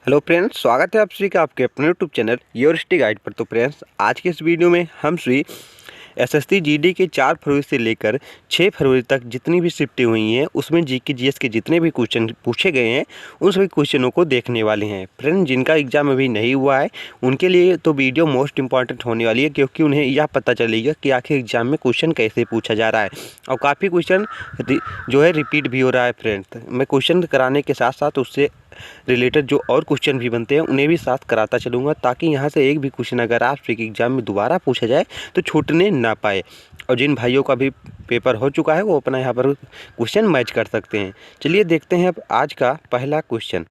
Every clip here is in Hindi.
हेलो फ्रेंड्स, स्वागत है आप सभी का आपके अपने YouTube channel your study guide पर। तो फ्रेंड्स, आज के इस वीडियो में हम सभी एसएससी जीडी के 4 फरवरी से लेकर 6 फरवरी तक जितनी भी शिफ्टें हुई हैं उसमें जीके जीएस के जितने भी क्वेश्चन पूछे गए हैं उन सभी क्वेश्चनों को देखने वाले हैं। फ्रेंड्स, जिनका एग्जाम अभी नहीं हुआ है उनके लिए तो वीडियो मोस्ट इंपॉर्टेंट होने वाली है, क्योंकि उन्हें यह पता चलेगा कि आखिर एग्जाम में क्वेश्चन कैसे पूछा जा रहा है। और काफ़ी क्वेश्चन जो है रिपीट भी हो रहा है। फ्रेंड्स, मैं क्वेश्चन कराने के साथ साथ उससे रिलेटेड जो और क्वेश्चन भी बनते हैं उन्हें भी साथ कराता चलूँगा, ताकि यहाँ से एक भी क्वेश्चन अगर आप के एग्जाम में दोबारा पूछा जाए तो छूटने ना पाए। और जिन भाइयों का भी पेपर हो चुका है वो अपना यहाँ पर क्वेश्चन मैच कर सकते हैं। चलिए देखते हैं अब आज का पहला क्वेश्चन।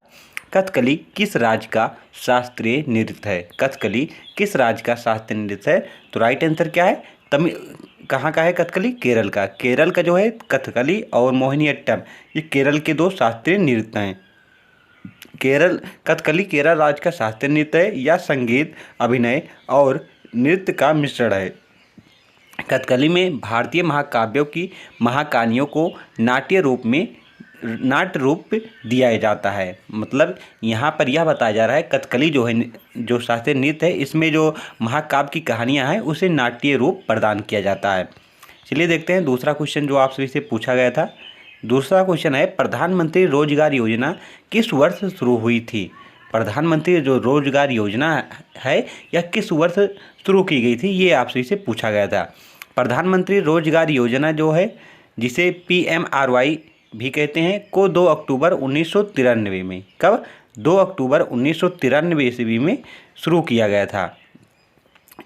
कथकली किस राज्य का शास्त्रीय नृत्य है? कथकली किस राज्य का शास्त्रीय नृत्य है? तो राइट आंसर क्या है? कहाँ का है कथकली? केरल का। केरल का जो है कथकली और मोहिनीअट्टम, ये केरल के दो शास्त्रीय नृत्य हैं। कथकली केरल राज्य का शास्त्रीय नृत्य है या संगीत, अभिनय और नृत्य का मिश्रण है। कथकली में भारतीय महाकाव्यों की महाकहानियों को नाट्य रूप दिया जाता है। मतलब यहाँ पर यह बताया जा रहा है कथकली जो है, जो शास्त्रीय नृत्य है, इसमें जो महाकाव्य की कहानियाँ हैं उसे नाट्य रूप प्रदान किया जाता है। चलिए देखते हैं दूसरा क्वेश्चन जो आप सभी से पूछा गया था। दूसरा क्वेश्चन है, प्रधानमंत्री रोजगार योजना किस वर्ष शुरू हुई थी? प्रधानमंत्री जो रोजगार योजना है यह किस वर्ष शुरू की गई थी, ये आप सभी से पूछा गया था। प्रधानमंत्री रोजगार योजना जो है, जिसे PMRY भी कहते हैं, को 2 अक्टूबर 1993 में, कब? 2 अक्टूबर 1993 ईस्वी में शुरू किया गया था।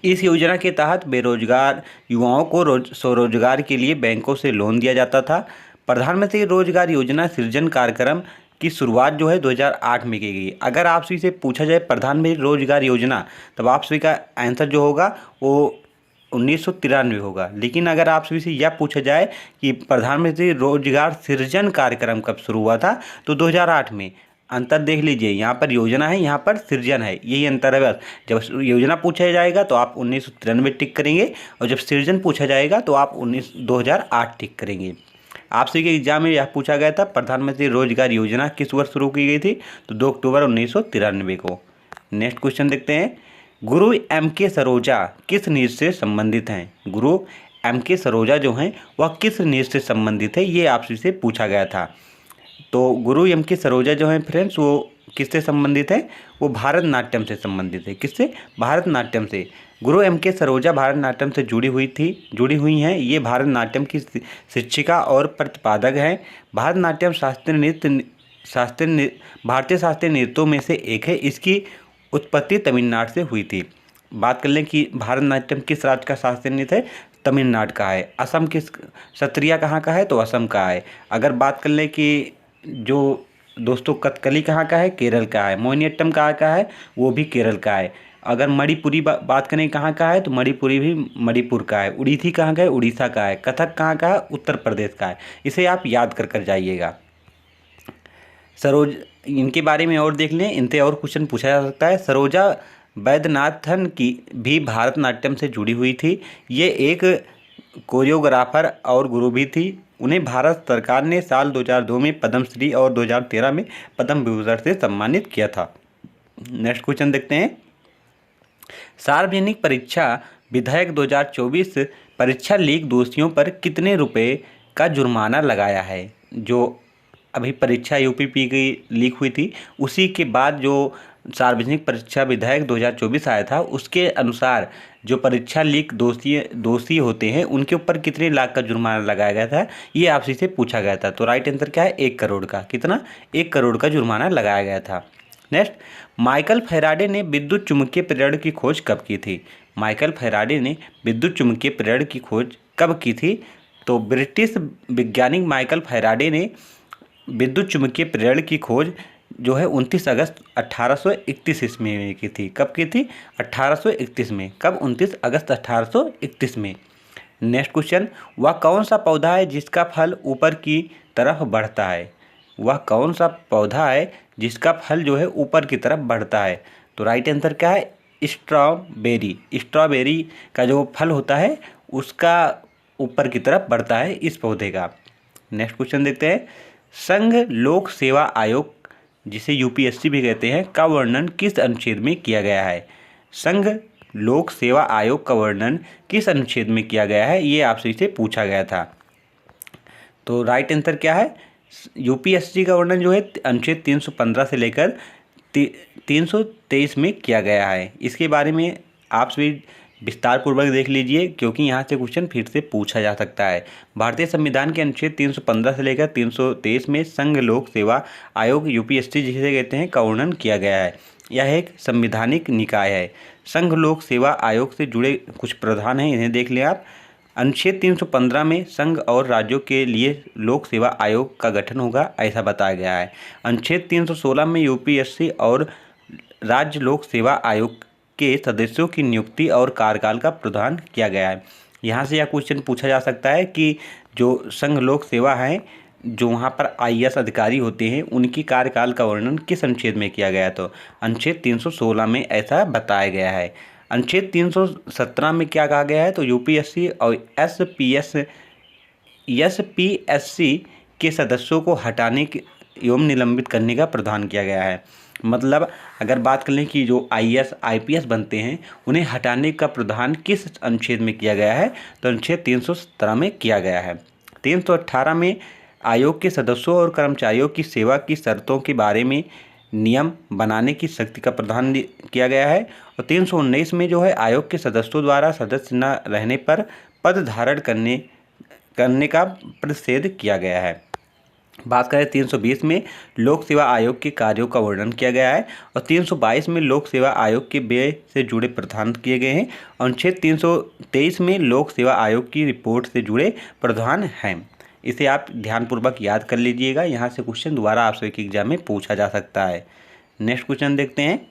इस योजना के तहत बेरोजगार युवाओं को स्वरोजगार के लिए बैंकों से लोन दिया जाता था। प्रधानमंत्री रोजगार योजना सृजन कार्यक्रम की शुरुआत जो है 2008 में की गई। अगर आप सभी से पूछा जाए प्रधानमंत्री रोजगार योजना, तब आप सभी का आंसर जो होगा वो 1993 होगा। लेकिन अगर आप सभी से यह पूछा जाए कि प्रधानमंत्री रोजगार सृजन कार्यक्रम कब शुरू हुआ था, तो 2008 में। अंतर देख लीजिए, यहाँ पर योजना है, यहाँ पर सृजन है, यही अंतर है बस। जब योजना पूछा जाएगा तो आप 1993 टिक करेंगे, और जब सृजन पूछा जाएगा तो आप 2008 टिक करेंगे। आपसे के एग्जाम में यह पूछा गया था प्रधानमंत्री रोजगार योजना किस वर्ष शुरू की गई थी, तो 2 अक्टूबर 1993 को। नेक्स्ट क्वेश्चन देखते हैं, गुरु M.K. सरोजा किस नृत्य से संबंधित हैं? गुरु M.K. सरोजा जो हैं वह किस नृत्य से संबंधित है, ये आपसे से पूछा गया था। तो गुरु M.K. सरोजा जो हैं फ्रेंड्स, वो किससे संबंधित है? वो भारतनाट्यम से संबंधित है। किससे? भारतनाट्यम से। गुरु M.K. सरोजा भारतनाट्यम से जुड़ी हुई हैं। ये भारतनाट्यम की शिक्षिका और प्रतिपादक हैं। भारतनाट्यम भारतीय शास्त्रीय नृत्यों में से एक है। इसकी उत्पत्ति तमिलनाडु से हुई थी। बात कर लें कि भारतनाट्यम किस राज्य का शास्त्रीय नृत्य है? तमिलनाडु का है। असम किस सत्रिया कहाँ का है? तो असम का है। अगर बात कर लें कि जो दोस्तों कथकली कहाँ का है? केरल का है। मोहिनीअट्टम कहाँ का है? वो भी केरल का है। अगर मणिपुरी बात करें कहाँ का है, तो मणिपुरी भी मणिपुर का है। उड़ीसी कहाँ का है? उड़ीसा का है। कथक कहाँ का है? उत्तर प्रदेश का है। इसे आप याद कर जाइएगा। इनके बारे में और देख लें, इनसे और क्वेश्चन पूछा जा सकता है। सरोजा वैद्यनाथन की भी भारतनाट्यम से जुड़ी हुई थी। ये एक कोरियोग्राफर और गुरु भी थी। उन्हें भारत सरकार ने साल 2002 में पद्मश्री और 2013 में पद्म विभूषण से सम्मानित किया था। नेक्स्ट क्वेश्चन देखते हैं, सार्वजनिक परीक्षा विधेयक 2024 परीक्षा लीक दोषियों पर कितने रुपए का जुर्माना लगाया है? जो अभी परीक्षा UPP की लीक हुई थी, उसी के बाद जो सार्वजनिक परीक्षा विधेयक 2024 आया था, उसके अनुसार जो परीक्षा लीक दोषी होते हैं उनके ऊपर कितने लाख का जुर्माना लगाया गया था, ये आपसे से पूछा गया था। तो राइट आंसर क्या है? 1 करोड़ का। कितना? 1 करोड़ का जुर्माना लगाया गया था। नेक्स्ट, माइकल फैराडे ने विद्युत चुम्बकीय प्रेरण की खोज कब की थी? माइकल फैराडे ने विद्युत चुम्बकीय प्रेरण की खोज कब की थी? तो ब्रिटिश वैज्ञानिक माइकल फैराडे ने विद्युत चुम्बकीय प्रेरण की खोज जो है 29 अगस्त 1831 ईस्वी में की थी। कब की थी? 1831 में। कब? 29 अगस्त 1831 में। नेक्स्ट क्वेश्चन, वह कौन सा पौधा है जिसका फल ऊपर की तरफ बढ़ता है? वह कौन सा पौधा है जिसका फल जो है ऊपर की तरफ बढ़ता है? तो राइट आंसर क्या है? स्ट्रॉबेरी। स्ट्रॉबेरी का जो फल होता है उसका ऊपर की तरफ बढ़ता है, इस पौधे का। नेक्स्ट क्वेश्चन देखते हैं, संघ लोक सेवा आयोग जिसे यूपीएससी भी कहते हैं, का वर्णन किस अनुच्छेद में किया गया है? संघ लोक सेवा आयोग का वर्णन किस अनुच्छेद में किया गया है? ये आपसे इसे पूछा गया था। तो राइट आंसर क्या है? यूपीएससी का वर्णन जो है अनुच्छेद 315 से लेकर 323 में किया गया है। इसके बारे में आप सभी विस्तार पूर्वक देख लीजिए, क्योंकि यहाँ से क्वेश्चन फिर से पूछा जा सकता है। भारतीय संविधान के अनुच्छेद 315 से लेकर 323 में संघ लोक सेवा आयोग यूपीएससी जिसे कहते हैं का वर्णन किया गया है। यह एक संवैधानिक निकाय है। संघ लोक सेवा आयोग से जुड़े कुछ प्रावधान हैं, इन्हें देख लें आप। अनुच्छेद 315 में संघ और राज्यों के लिए लोक सेवा आयोग का गठन होगा, ऐसा बताया गया है। अनुच्छेद 316 में यूपीएससी और राज्य लोक सेवा आयोग के सदस्यों की नियुक्ति और कार्यकाल का प्रावधान किया गया है। यहाँ से यह क्वेश्चन पूछा जा सकता है कि जो संघ लोक सेवा है, जो वहाँ पर आईएएस अधिकारी होते हैं, उनकी कार्यकाल का वर्णन किस अनुच्छेद में किया गया? तो अनुच्छेद 316 में ऐसा बताया गया है। अनुच्छेद 317 में क्या कहा गया है? तो यूपीएससी और एसपीएससी के सदस्यों को हटाने एवं निलंबित करने का प्रावधान किया गया है। मतलब अगर बात कर लें कि जो आईएएस आईपीएस बनते हैं, उन्हें हटाने का प्रावधान किस अनुच्छेद में किया गया है? तो अनुच्छेद 317 में किया गया है। 318 में आयोग के सदस्यों और कर्मचारियों की सेवा की शर्तों के बारे में नियम बनाने की शक्ति का प्रावधान किया गया है। और 319 में जो है आयोग के सदस्यों द्वारा सदस्य न रहने पर पद धारण करने का प्रतिषेध किया गया है। बात करें 320 में लोक सेवा आयोग के कार्यों का वर्णन किया गया है। और 322 में लोक सेवा आयोग के व्यय से जुड़े प्रावधान किए गए हैं। अनुच्छेद 323 में लोक सेवा आयोग की रिपोर्ट से जुड़े प्रावधान हैं। इसे आप ध्यानपूर्वक याद कर लीजिएगा, यहाँ से क्वेश्चन दोबारा आपसे एक एग्जाम में पूछा जा सकता है। नेक्स्ट क्वेश्चन देखते हैं।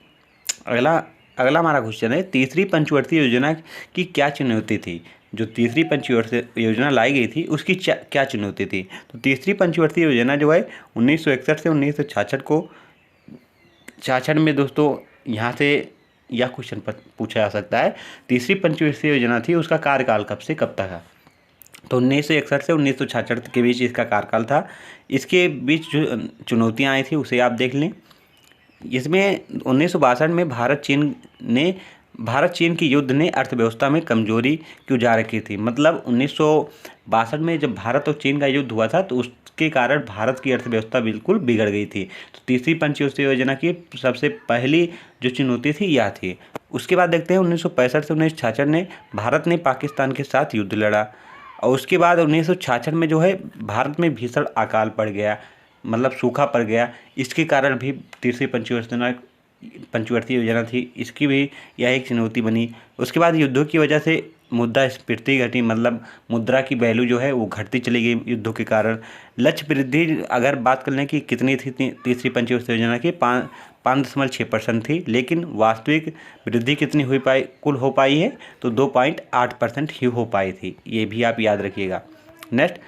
अगला हमारा क्वेश्चन है, तीसरी पंचवर्षीय योजना की क्या चुनौती थी? जो तीसरी पंचवर्षीय योजना लाई गई थी उसकी क्या चुनौती थी? तो तीसरी पंचवर्षीय योजना जो है 1961 से 1966 में दोस्तों, यहाँ से यह क्वेश्चन पूछा जा सकता है। तीसरी पंचवर्षीय योजना थी, उसका कार्यकाल कब से कब तक था? तो 1961 से 1966 के बीच इसका कार्यकाल था। इसके बीच जो चुनौतियाँ आई थी उसे आप देख लें। इसमें 1962 में भारत चीन की युद्ध ने अर्थव्यवस्था में कमजोरी की उजागर की थी। मतलब 1962 में जब भारत और चीन का युद्ध हुआ था, तो उसके कारण भारत की अर्थव्यवस्था बिल्कुल बिगड़ गई थी। तो तीसरी पंचवर्षीय योजना की सबसे पहली जो चुनौती थी यह थी। उसके बाद देखते हैं 1965 से 1966 में भारत ने पाकिस्तान के साथ युद्ध लड़ा। और उसके बाद 1966 में जो है भारत में भीषण अकाल पड़ गया, मतलब सूखा पड़ गया। इसके कारण भी तीसरी पंचवर्षीय योजना थी, इसकी भी यह एक चुनौती बनी। उसके बाद युद्धों की वजह से मुद्रास्फीति घटी, मतलब मुद्रा की वैल्यू जो है वो घटती चली गई युद्धों के कारण। लक्ष्य वृद्धि अगर बात कर लें कि कितनी थी तीसरी पंचवर्षीय योजना की, 5.6% थी, लेकिन वास्तविक वृद्धि कितनी कुल हो पाई है? तो 2.8% ही हो पाई थी। ये भी आप याद रखिएगा। नेक्स्ट,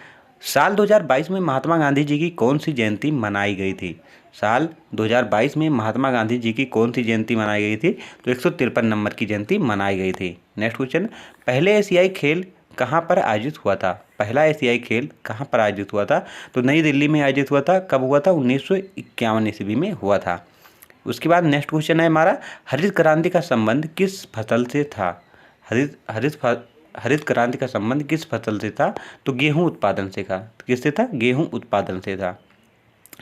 साल 2022 में महात्मा गांधी जी की कौन सी जयंती मनाई गई थी? साल 2022 में महात्मा गांधी जी की कौन सी जयंती मनाई गई थी? तो 153 नंबर की जयंती मनाई गई थी। नेक्स्ट क्वेश्चन, पहले एशियाई खेल कहाँ पर आयोजित हुआ था? पहला एशियाई खेल कहाँ पर आयोजित हुआ था? तो नई दिल्ली में आयोजित हुआ था। कब हुआ था? 1951 ईस्वी में हुआ था। उसके बाद नेक्स्ट क्वेश्चन है हमारा, हरित क्रांति का संबंध किस फसल से था? हरित क्रांति का संबंध किस फसल से था? तो गेहूं उत्पादन से था। किससे था? गेहूं उत्पादन से था।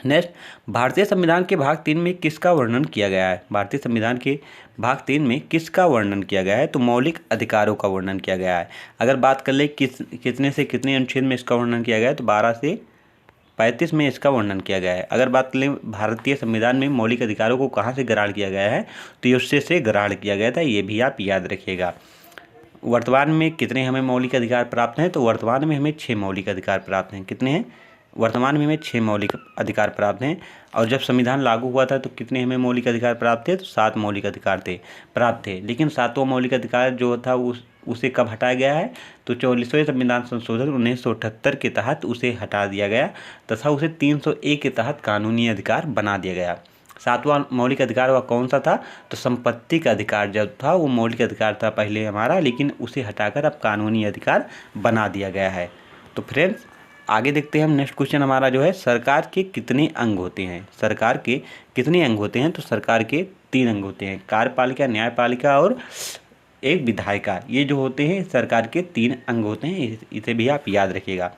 नेक्स्ट, भारतीय संविधान के भाग 3 में किसका वर्णन किया गया है? भारतीय संविधान के भाग 3 में किसका वर्णन किया गया है? तो मौलिक अधिकारों का वर्णन किया गया है। अगर बात कर ले कितने से कितने अनुच्छेद में इसका वर्णन किया गया है, तो 12 से 35 में इसका वर्णन किया गया है। अगर बात करें भारतीय संविधान में मौलिक अधिकारों को कहाँ से ग्रहण किया गया है, तो उससे से ग्रहण किया गया था। ये भी आप याद रखिएगा। वर्तमान में कितने हमें मौलिक अधिकार प्राप्त हैं? तो वर्तमान में हमें 6 मौलिक अधिकार प्राप्त हैं। कितने हैं? वर्तमान में हमें 6 मौलिक अधिकार प्राप्त हैं। और जब संविधान लागू हुआ था तो कितने हमें मौलिक अधिकार प्राप्त थे? तो 7 मौलिक अधिकार प्राप्त थे। लेकिन 7वां मौलिक अधिकार जो था उसे कब हटाया गया है? तो 44वें संविधान संशोधन 1978 के तहत उसे हटा दिया गया तथा उसे 301 के तहत कानूनी अधिकार बना दिया गया। 7वां मौलिक अधिकार वह कौन सा था? तो संपत्ति का अधिकार जब था वो मौलिक अधिकार था पहले हमारा, लेकिन उसे हटाकर अब कानूनी अधिकार बना दिया गया है। तो फ्रेंड्स, आगे देखते हैं हम नेक्स्ट क्वेश्चन हमारा जो है, सरकार के कितने अंग होते हैं? सरकार के कितने अंग होते हैं? तो सरकार के 3 अंग होते हैं, कार्यपालिका, न्यायपालिका और एक विधायिका। ये जो होते हैं सरकार के 3 अंग होते हैं, इसे भी आप याद रखिएगा।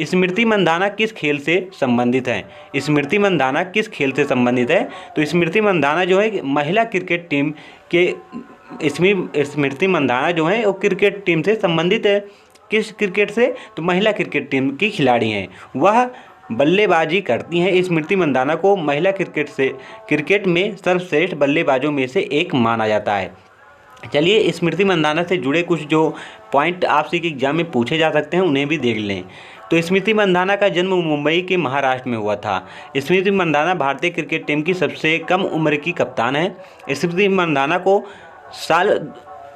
स्मृति मंदाना किस खेल से संबंधित है? स्मृति मंदाना किस खेल से संबंधित है? तो स्मृति मंदाना जो है महिला क्रिकेट टीम के, स्मृति मंदाना जो है वो क्रिकेट टीम से संबंधित है। किस क्रिकेट से? तो महिला क्रिकेट टीम की खिलाड़ी हैं, वह बल्लेबाजी करती हैं। स्मृति मंदाना को महिला क्रिकेट में सर्वश्रेष्ठ बल्लेबाजों में से एक माना जाता है। चलिए स्मृति मंदाना से जुड़े कुछ जो पॉइंट आपसे एग्जाम में पूछे जा सकते हैं उन्हें भी देख लें। तो स्मृति मंदाना का जन्म मुंबई के महाराष्ट्र में हुआ था। स्मृति मंदाना भारतीय क्रिकेट टीम की सबसे कम उम्र की कप्तान है। स्मृति मंदाना को साल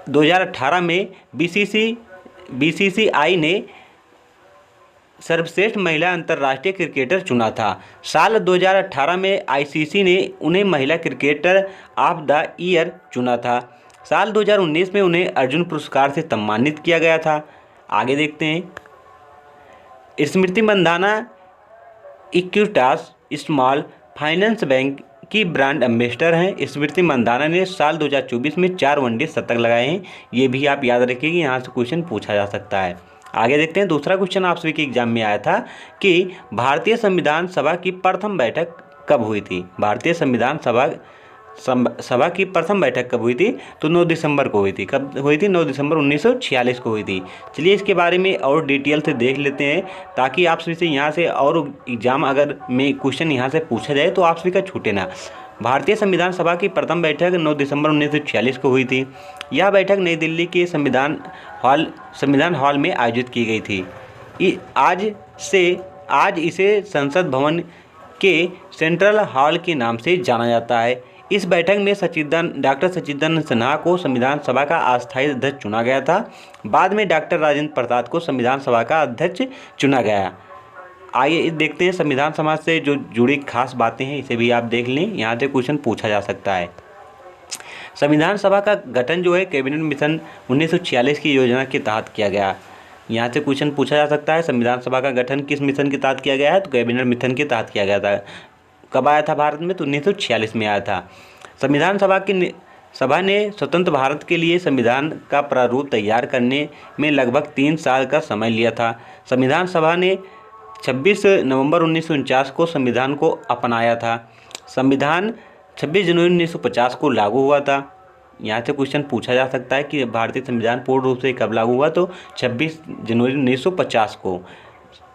2018 में बीसीसीआई ने सर्वश्रेष्ठ महिला अंतर्राष्ट्रीय क्रिकेटर चुना था। साल 2018 में आईसीसी ने उन्हें महिला क्रिकेटर ऑफ द ईयर चुना था। साल 2019 में उन्हें अर्जुन पुरस्कार से सम्मानित किया गया था। आगे देखते हैं, स्मृति मंदाना इक्विटास स्मॉल फाइनेंस बैंक की ब्रांड एम्बेसडर हैं। स्मृति मंदाना ने साल 2024 में 4 वनडे शतक लगाए हैं। ये भी आप याद रखिए, यहाँ से क्वेश्चन पूछा जा सकता है। आगे देखते हैं, दूसरा क्वेश्चन आप सभी के एग्जाम में आया था कि भारतीय संविधान सभा की प्रथम बैठक कब हुई थी? भारतीय संविधान सभा की प्रथम बैठक कब हुई थी? तो 9 दिसंबर को हुई थी। कब हुई थी? 9 दिसंबर 1946 को हुई थी। चलिए इसके बारे में और डिटेल से देख लेते हैं, ताकि आप सभी से यहाँ से और एग्जाम अगर में क्वेश्चन यहाँ से पूछा जाए तो आप सभी का छूटे ना। भारतीय संविधान सभा की प्रथम बैठक 9 दिसंबर 1946 को हुई थी। यह बैठक नई दिल्ली के संविधान हॉल में आयोजित की गई थी। आज इसे संसद भवन के सेंट्रल हॉल के नाम से जाना जाता है। इस बैठक में डॉक्टर सच्चिदानंद सिन्हा को संविधान सभा का अस्थायी अध्यक्ष चुना गया था। बाद में डॉक्टर राजेंद्र प्रसाद को संविधान सभा का अध्यक्ष चुना गया। आइए देखते हैं संविधान सभा से जो जुड़ी खास बातें हैं, इसे भी आप देख लें, यहाँ से क्वेश्चन पूछा जा सकता है। संविधान सभा का गठन जो है कैबिनेट मिशन 1946 की योजना के तहत किया गया। यहाँ से क्वेश्चन पूछा जा सकता है, संविधान सभा का गठन किस मिशन के तहत किया गया है? तो कैबिनेट मिशन के तहत किया गया था। कब आया था भारत में? तो 1946 में आया था। संविधान सभा ने स्वतंत्र भारत के लिए संविधान का प्रारूप तैयार करने में लगभग 3 साल का समय लिया था। संविधान सभा ने 26 नवंबर 1949 को संविधान को अपनाया था। संविधान 26 जनवरी 1950 को लागू हुआ था। यहाँ से क्वेश्चन पूछा जा सकता है कि भारतीय संविधान पूर्ण रूप से कब लागू हुआ? तो 26 जनवरी 1950 को।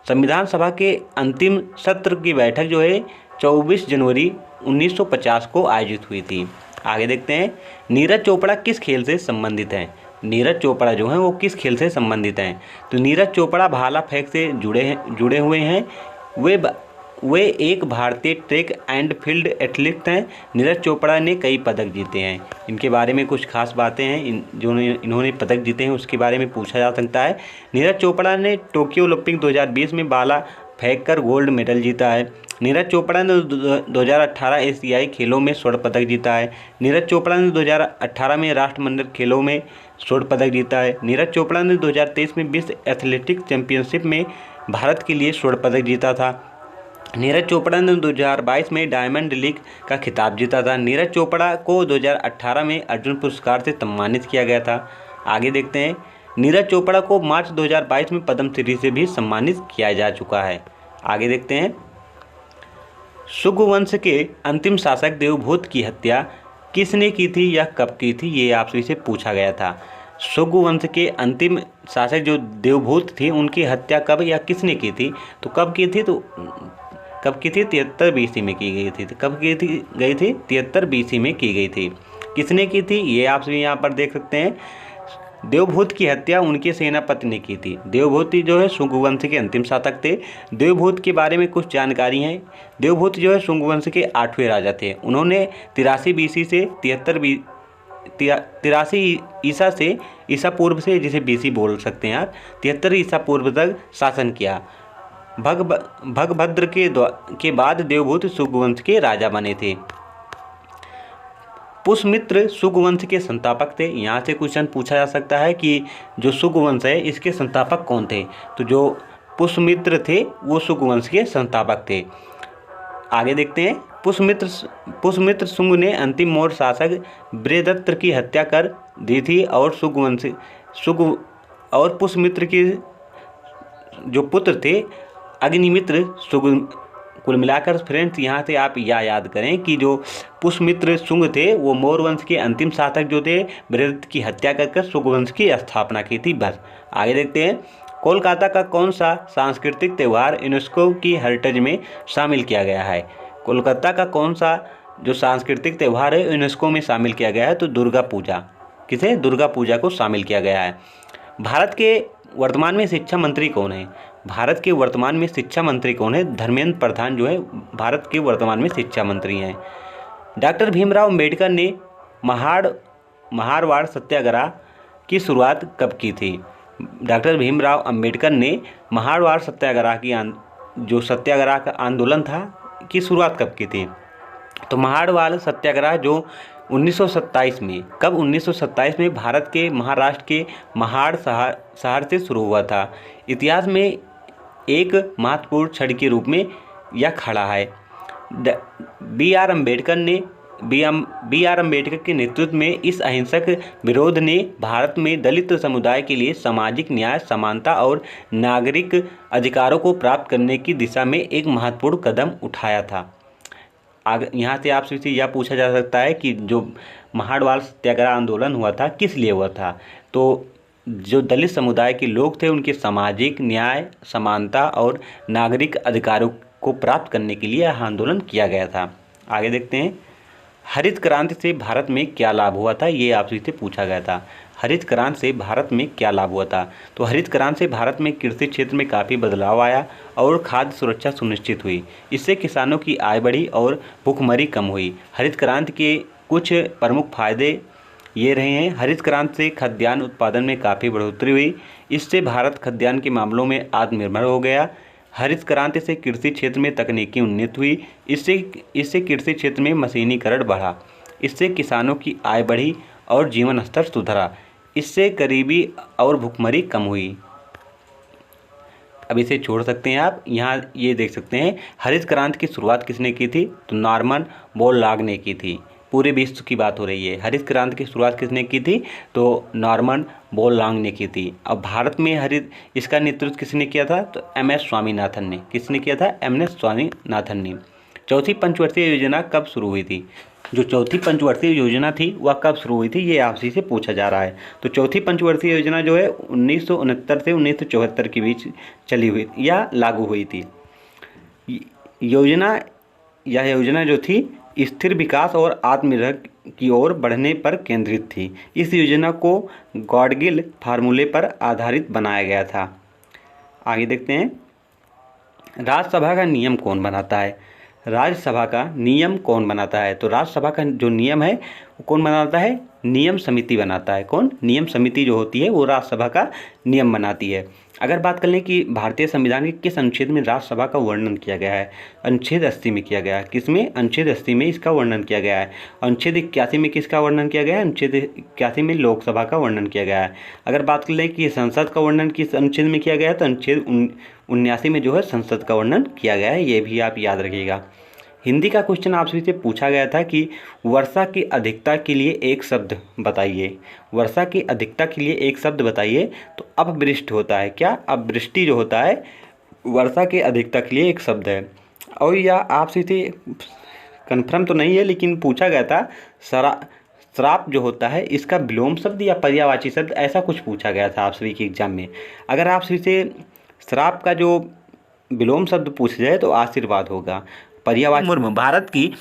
संविधान सभा के अंतिम सत्र की बैठक जो है 24 जनवरी 1950 को आयोजित हुई थी। आगे देखते हैं, नीरज चोपड़ा किस खेल से संबंधित हैं? नीरज चोपड़ा जो हैं वो किस खेल से संबंधित हैं? तो नीरज चोपड़ा भाला फेंक से जुड़े हुए हैं। वे एक भारतीय ट्रैक एंड फील्ड एथलीट हैं। नीरज चोपड़ा ने कई पदक जीते हैं। इनके बारे में कुछ खास बातें हैं, जो इन्होंने पदक जीते हैं उसके बारे में पूछा जा सकता है। नीरज चोपड़ा ने टोक्यो ओलंपिक 2020 में भाला फेंक कर गोल्ड मेडल जीता है। नीरज चोपड़ा ने 2018 एशियाई खेलों में स्वर्ण पदक जीता है। नीरज चोपड़ा ने 2018 में राष्ट्रमंडल खेलों में स्वर्ण पदक जीता है। नीरज चोपड़ा ने 2023 में विश्व एथलेटिक्स चैंपियनशिप में भारत के लिए स्वर्ण पदक जीता था। नीरज चोपड़ा ने 2022 में डायमंड लीग का खिताब जीता था। नीरज चोपड़ा को 2018 में अर्जुन पुरस्कार से सम्मानित किया गया था। आगे देखते हैं, नीरज चोपड़ा को मार्च 2022 में पद्म श्री से भी सम्मानित किया जा चुका है। आगे देखते हैं, शुंग वंश के अंतिम शासक देवभूत की हत्या किसने की थी या कब की थी? ये आपसे से पूछा गया था। शुंग वंश के अंतिम शासक जो देवभूत थे उनकी हत्या कब या किसने की थी? तो कब की थी? 73 BC में की गई थी। कब की गई थी? 73 BC में की गई थी। किसने की थी? ये आप सभी यहाँ पर देख सकते हैं। देवभूत की हत्या उनके सेनापति ने की थी। देवभूत जो है शुंग वंश के अंतिम शासक थे। देवभूत के बारे में कुछ जानकारी है। देवभूत जो है शुंग वंश के 8वें राजा थे। उन्होंने 83 BC से 83 ईसा पूर्व से, जिसे BC बोल सकते हैं आप, 73 ईसा पूर्व तक शासन किया। भगभद्र के बाद देवभूत शुंग वंश के राजा बने थे। पुष्यमित्र शुंग वंश के संस्थापक थे। यहाँ से क्वेश्चन पूछा जा सकता है कि जो शुंग वंश है इसके संस्थापक कौन थे? तो जो पुष्यमित्र थे वो शुंग वंश के संस्थापक थे। आगे देखते हैं। पुष्यमित्र शुंग ने अंतिम मौर्य शासक बृहदत्त की हत्या कर दी थी और शुंग और पुष्यमित्र के जो पुत्र थे अग्निमित्र शुंग। कुल मिलाकर फ्रेंड्स यहाँ से आप याद करें कि जो पुष्यमित्र शुंग थे वो मौर्य वंश के अंतिम शासक जो थे बृहदत्त की हत्या कर शुंग वंश की स्थापना की थी। बस आगे देखते हैं। कोलकाता का कौन सा सांस्कृतिक त्यौहार यूनेस्को की हेरिटेज में शामिल किया गया है? कोलकाता का कौन सा जो सांस्कृतिक त्यौहार है यूनेस्को में शामिल किया गया है? तो दुर्गा पूजा। किसे? दुर्गा पूजा को शामिल किया गया है। भारत के वर्तमान में शिक्षा मंत्री कौन है? भारत के वर्तमान में शिक्षा मंत्री कौन है? धर्मेंद्र प्रधान जो है भारत के वर्तमान में शिक्षा मंत्री हैं। डॉक्टर भीमराव अम्बेडकर ने महारवाड़ सत्याग्रह की शुरुआत कब की थी? डॉक्टर भीमराव अम्बेडकर ने महारवाड़ सत्याग्रह की जो सत्याग्रह का आंदोलन था की शुरुआत कब की थी? तो महारवाड़ सत्याग्रह जो 1927 में, कब? 1927 में भारत के महाराष्ट्र के महाड़ शहर से शुरू हुआ था। इतिहास में एक महत्वपूर्ण क्षण के रूप में यह खड़ा है। बी आर अम्बेडकर के नेतृत्व में इस अहिंसक विरोध ने भारत में दलित समुदाय के लिए सामाजिक न्याय, समानता और नागरिक अधिकारों को प्राप्त करने की दिशा में एक महत्वपूर्ण कदम उठाया था। आगे यहाँ से आपसे यह पूछा जा सकता है कि जो महारवाड़ सत्याग्रह आंदोलन हुआ था किस लिए हुआ था? तो जो दलित समुदाय के लोग थे उनके सामाजिक न्याय, समानता और नागरिक अधिकारों को प्राप्त करने के लिए यह आंदोलन किया गया था। आगे देखते हैं। हरित क्रांति से भारत में क्या लाभ हुआ था? ये आपसे पूछा गया था। हरित क्रांति से भारत में क्या लाभ हुआ था? तो हरित क्रांति से भारत में कृषि क्षेत्र में काफ़ी बदलाव आया और खाद्य सुरक्षा सुनिश्चित हुई। इससे किसानों की आय बढ़ी और भूखमरी कम हुई। हरित क्रांति के कुछ प्रमुख फायदे ये रहे हैं। हरित क्रांति से खाद्यान्न उत्पादन में काफ़ी बढ़ोतरी हुई। इससे भारत खाद्यान्न के मामलों में आत्मनिर्भर हो गया। हरित क्रांति से कृषि क्षेत्र में तकनीकी उन्नति हुई। इससे कृषि क्षेत्र में मशीनीकरण बढ़ा। इससे किसानों की आय बढ़ी और जीवन स्तर सुधरा। इससे गरीबी और भूखमरी कम हुई। अब इसे छोड़ सकते हैं आप। यहाँ ये देख सकते हैं हरित क्रांति की शुरुआत किसने की थी? तो नॉर्मन बोरलॉग ने की थी। पूरे विश्व की बात हो रही है। हरित क्रांति की शुरुआत किसने की थी? तो नॉर्मन बोरलॉग ने की थी। अब भारत में इसका नेतृत्व किसने किया था? तो एम.एस. स्वामीनाथन ने। किसने किया था? एम.एस. स्वामीनाथन ने। चौथी पंचवर्षीय योजना कब शुरू हुई थी? जो चौथी पंचवर्षीय योजना थी वह कब शुरू हुई थी? ये आपसे से पूछा जा रहा है। तो चौथी पंचवर्षीय योजना जो है 1969 से 1974 के बीच चली हुई या लागू हुई थी। यह योजना जो थी स्थिर विकास और आत्मनिर्भर की ओर बढ़ने पर केंद्रित थी। इस योजना को गॉडगिल फार्मूले पर आधारित बनाया गया था। आगे देखते हैं। राज्यसभा का नियम कौन बनाता है? राज्यसभा का नियम कौन बनाता है? तो राज्यसभा का जो नियम है वो कौन बनाता है? नियम समिति बनाता है। कौन? नियम समिति जो होती है वो राज्यसभा का नियम बनाती है। अगर बात कर लें कि भारतीय संविधान के किस अनुच्छेद में राज्यसभा का वर्णन किया गया है? अनुच्छेद 80 में किया गया है। किसमें? अनुच्छेद 80 में इसका वर्णन किया गया है। अनुच्छेद 81 में किसका वर्णन किया गया है? अनुच्छेद 81 में लोकसभा का वर्णन किया गया है। अगर बात कर लें कि संसद का वर्णन किस अनुच्छेद में किया गया है? तो अनुच्छेद 79 में जो है संसद का वर्णन किया गया है। ये भी आप याद रखिएगा। हिंदी का क्वेश्चन आपसे से पूछा गया था कि वर्षा की अधिकता के लिए एक शब्द बताइए। वर्षा की अधिकता के लिए एक शब्द बताइए। तो अपवृष्टि होता है। क्या? अपवृष्टि जो होता है वर्षा की अधिकता के लिए एक शब्द है। और यह आपसे से कन्फर्म तो नहीं है लेकिन पूछा गया था श्राप जो होता है इसका विलोम शब्द या पर्यायवाची शब्द, ऐसा कुछ पूछा गया था आप सभी के एग्जाम में। अगर आपसे से श्राप का जो विलोम शब्द पूछ जाए तो आशीर्वाद होगा। पर्यायवाची। मुर्मू भारत की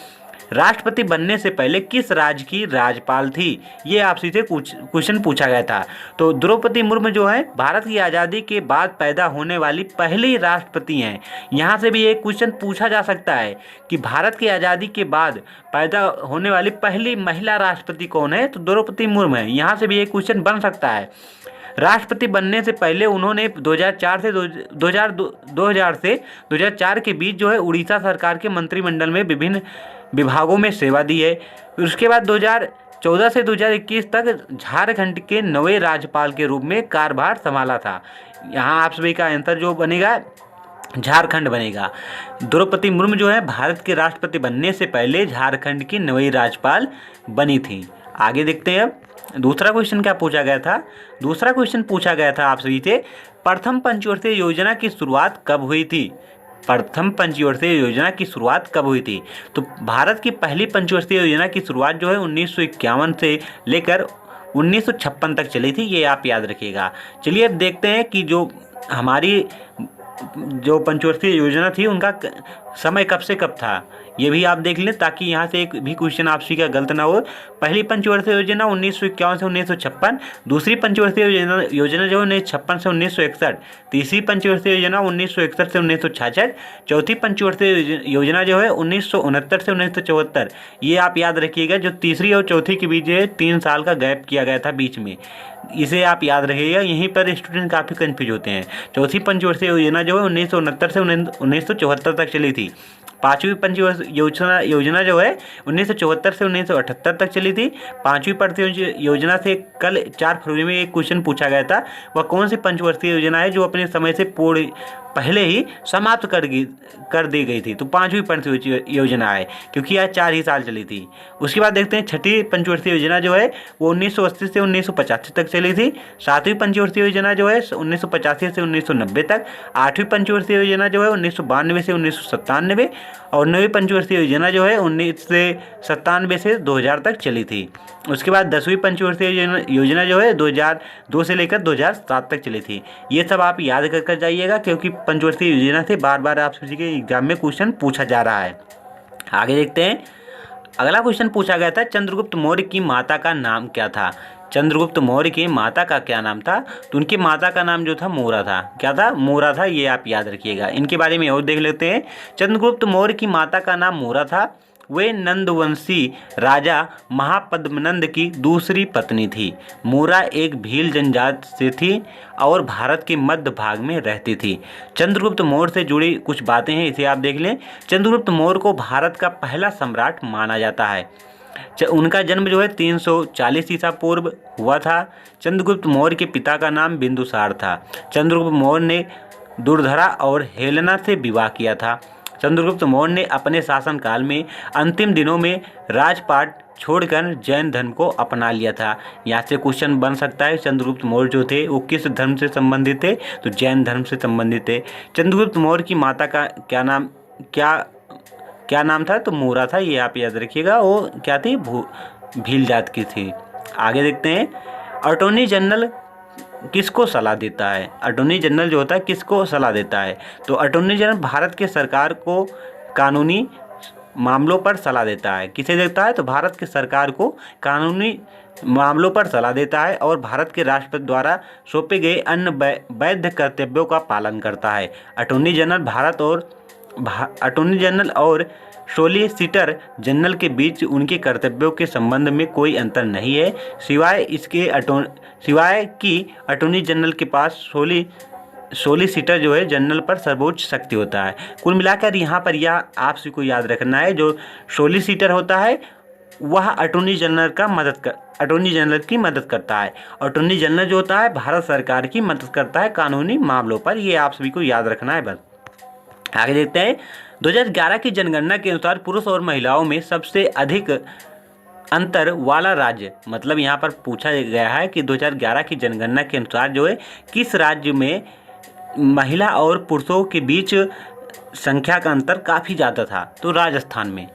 राष्ट्रपति बनने से पहले किस राज्य की राज्यपाल थी? ये आपसे क्वेश्चन पूछा गया था। तो द्रौपदी मुर्मू जो है भारत की आज़ादी के बाद पैदा होने वाली पहली राष्ट्रपति हैं। यहाँ से भी एक क्वेश्चन पूछा जा सकता है कि भारत की आज़ादी के बाद पैदा होने वाली पहली महिला राष्ट्रपति कौन है? तो द्रौपदी मुर्मू है। यहाँ से भी एक क्वेश्चन बन सकता है। राष्ट्रपति बनने से पहले उन्होंने 2004 से 2004 के बीच जो है उड़ीसा सरकार के मंत्रिमंडल में विभिन्न विभागों में सेवा दी है। उसके बाद 2014 से 2021 तक झारखंड के नवे राज्यपाल के रूप में कार्यभार संभाला था। यहाँ आप सभी का आंसर जो बनेगा झारखंड बनेगा। द्रौपदी मुर्मू जो है भारत के राष्ट्रपति बनने से पहले झारखंड की नई राज्यपाल बनी थी। आगे देखते हैं अब दूसरा क्वेश्चन क्या पूछा गया था। दूसरा क्वेश्चन पूछा गया था आप सभी से, प्रथम पंचवर्षीय योजना की शुरुआत कब हुई थी। प्रथम पंचवर्षीय योजना की शुरुआत कब हुई थी। तो भारत की पहली पंचवर्षीय योजना की शुरुआत जो है 1951 से लेकर 1956 तक चली थी, ये आप याद रखिएगा। चलिए अब देखते हैं कि जो हमारी जो पंचवर्षीय योजना थी उनका समय कब से कब था, ये भी आप देख लें ताकि यहाँ से एक भी क्वेश्चन आपसी का गलत ना हो। पहली पंचवर्षीय योजना 1951 से 1956, दूसरी पंचवर्षीय योजना जो है 1956 से 1961, तीसरी पंचवर्षीय योजना 1961 से 1966, चौथी पंचवर्षीय योजना जो है 1969 से 1974। ये आप याद रखिएगा, जो तीसरी और चौथी के बीच 3 साल का गैप किया गया था बीच में, इसे आप याद रखिएगा। यहीं पर स्टूडेंट काफ़ी कंफ्यूज होते हैं। चौथी पंचवर्षीय योजना जो है 1969 से 1974 तक चली थी। पांचवी पंचवर्षीय योजना जो है 1974 से 1978 तक चली थी। पांचवी पंचवर्षीय योजना से कल 4 फरवरी में एक क्वेश्चन पूछा गया था, वह कौन सी पंचवर्षीय योजना है जो अपने समय से पहले ही समाप्त कर दी गई थी। तो पांचवी पंचवर्षीय योजना है, क्योंकि यह 4 ही साल चली थी। उसके बाद देखते हैं छठी पंचवर्षीय योजना जो है वो 1980 से 1985 तक चली थी। सातवीं पंचवर्षीय योजना जो है 1985 से 1990 तक। आठवीं पंचवर्षीय योजना जो है 1992 से 1997, और नवीं पंचवर्षीय योजना जो है 1997 से 2000 तक चली थी। उसके बाद 10वीं पंचवर्षीय योजना जो है 2002 से लेकर 2007 तक चली थी। ये सब आप याद कर जाइएगा, क्योंकि पंचवर्षीय योजना से बार बार आप सभी के एग्जाम में क्वेश्चन पूछा जा रहा है। आगे देखते हैं, अगला क्वेश्चन पूछा गया था, चंद्रगुप्त मौर्य की माता का नाम क्या था। चंद्रगुप्त मौर्य की माता का क्या नाम था। तो उनकी माता का नाम जो था मोरा था। क्या था, मोरा था, ये आप याद रखिएगा। इनके बारे में और देख लेते हैं। चंद्रगुप्त मौर्य की माता का नाम मोरा था। वे नंदवंशी राजा महापद्मनंद की दूसरी पत्नी थी। मोरा एक भील जनजाति से थी और भारत के मध्य भाग में रहती थी। चंद्रगुप्त मौर्य से जुड़ी कुछ बातें हैं, इसे आप देख लें। चंद्रगुप्त मौर्य को भारत का पहला सम्राट माना जाता है। उनका जन्म जो है 340 ईसा पूर्व हुआ था। चंद्रगुप्त मौर्य के पिता का नाम बिंदुसार था। चंद्रगुप्त मौर्य ने दुर्धरा और हेलेना से विवाह किया था। चंद्रगुप्त मौर्य ने अपने शासनकाल में अंतिम दिनों में राजपाट छोड़कर जैन धर्म को अपना लिया था। यहाँ से क्वेश्चन बन सकता है, चंद्रगुप्त मौर्य जो थे वो किस धर्म से संबंधित थे। तो जैन धर्म से संबंधित थे। चंद्रगुप्त मौर्य की माता का क्या नाम था। तो मोरा था, ये आप याद रखिएगा। वो क्या थी, भील जात की थी। आगे देखते हैं, अटॉर्नी जनरल किसको सलाह देता है। अटॉर्नी जनरल जो होता है किसको सलाह देता है। तो अटॉर्नी जनरल भारत के सरकार को कानूनी मामलों पर सलाह देता है। किसे देता है, तो भारत की सरकार को कानूनी मामलों पर सलाह देता है और भारत के राष्ट्रपति द्वारा सौंपे गए अन्य वैध कर्तव्यों का पालन करता है। अटॉर्नी जनरल और सॉलिसिटर जनरल के बीच उनके कर्तव्यों के संबंध में कोई अंतर नहीं है, सिवाय कि अटॉर्नी जनरल के पास सॉलिसिटर जो है जनरल पर सर्वोच्च शक्ति होता है। कुल मिलाकर यहाँ पर यह आप सभी को याद रखना है, जो सॉलिसिटर होता है वह अटॉर्नी जनरल की मदद करता है। अटॉर्नी जनरल जो होता है भारत सरकार की मदद करता है कानूनी मामलों पर। ये आप सभी को याद रखना है बस। आगे देखते हैं, 2011 की जनगणना के अनुसार पुरुष और महिलाओं में सबसे अधिक अंतर वाला राज्य, मतलब यहाँ पर पूछा गया है कि 2011 की जनगणना के अनुसार जो है किस राज्य में महिला और पुरुषों के बीच संख्या का अंतर काफ़ी ज़्यादा था। तो राजस्थान में।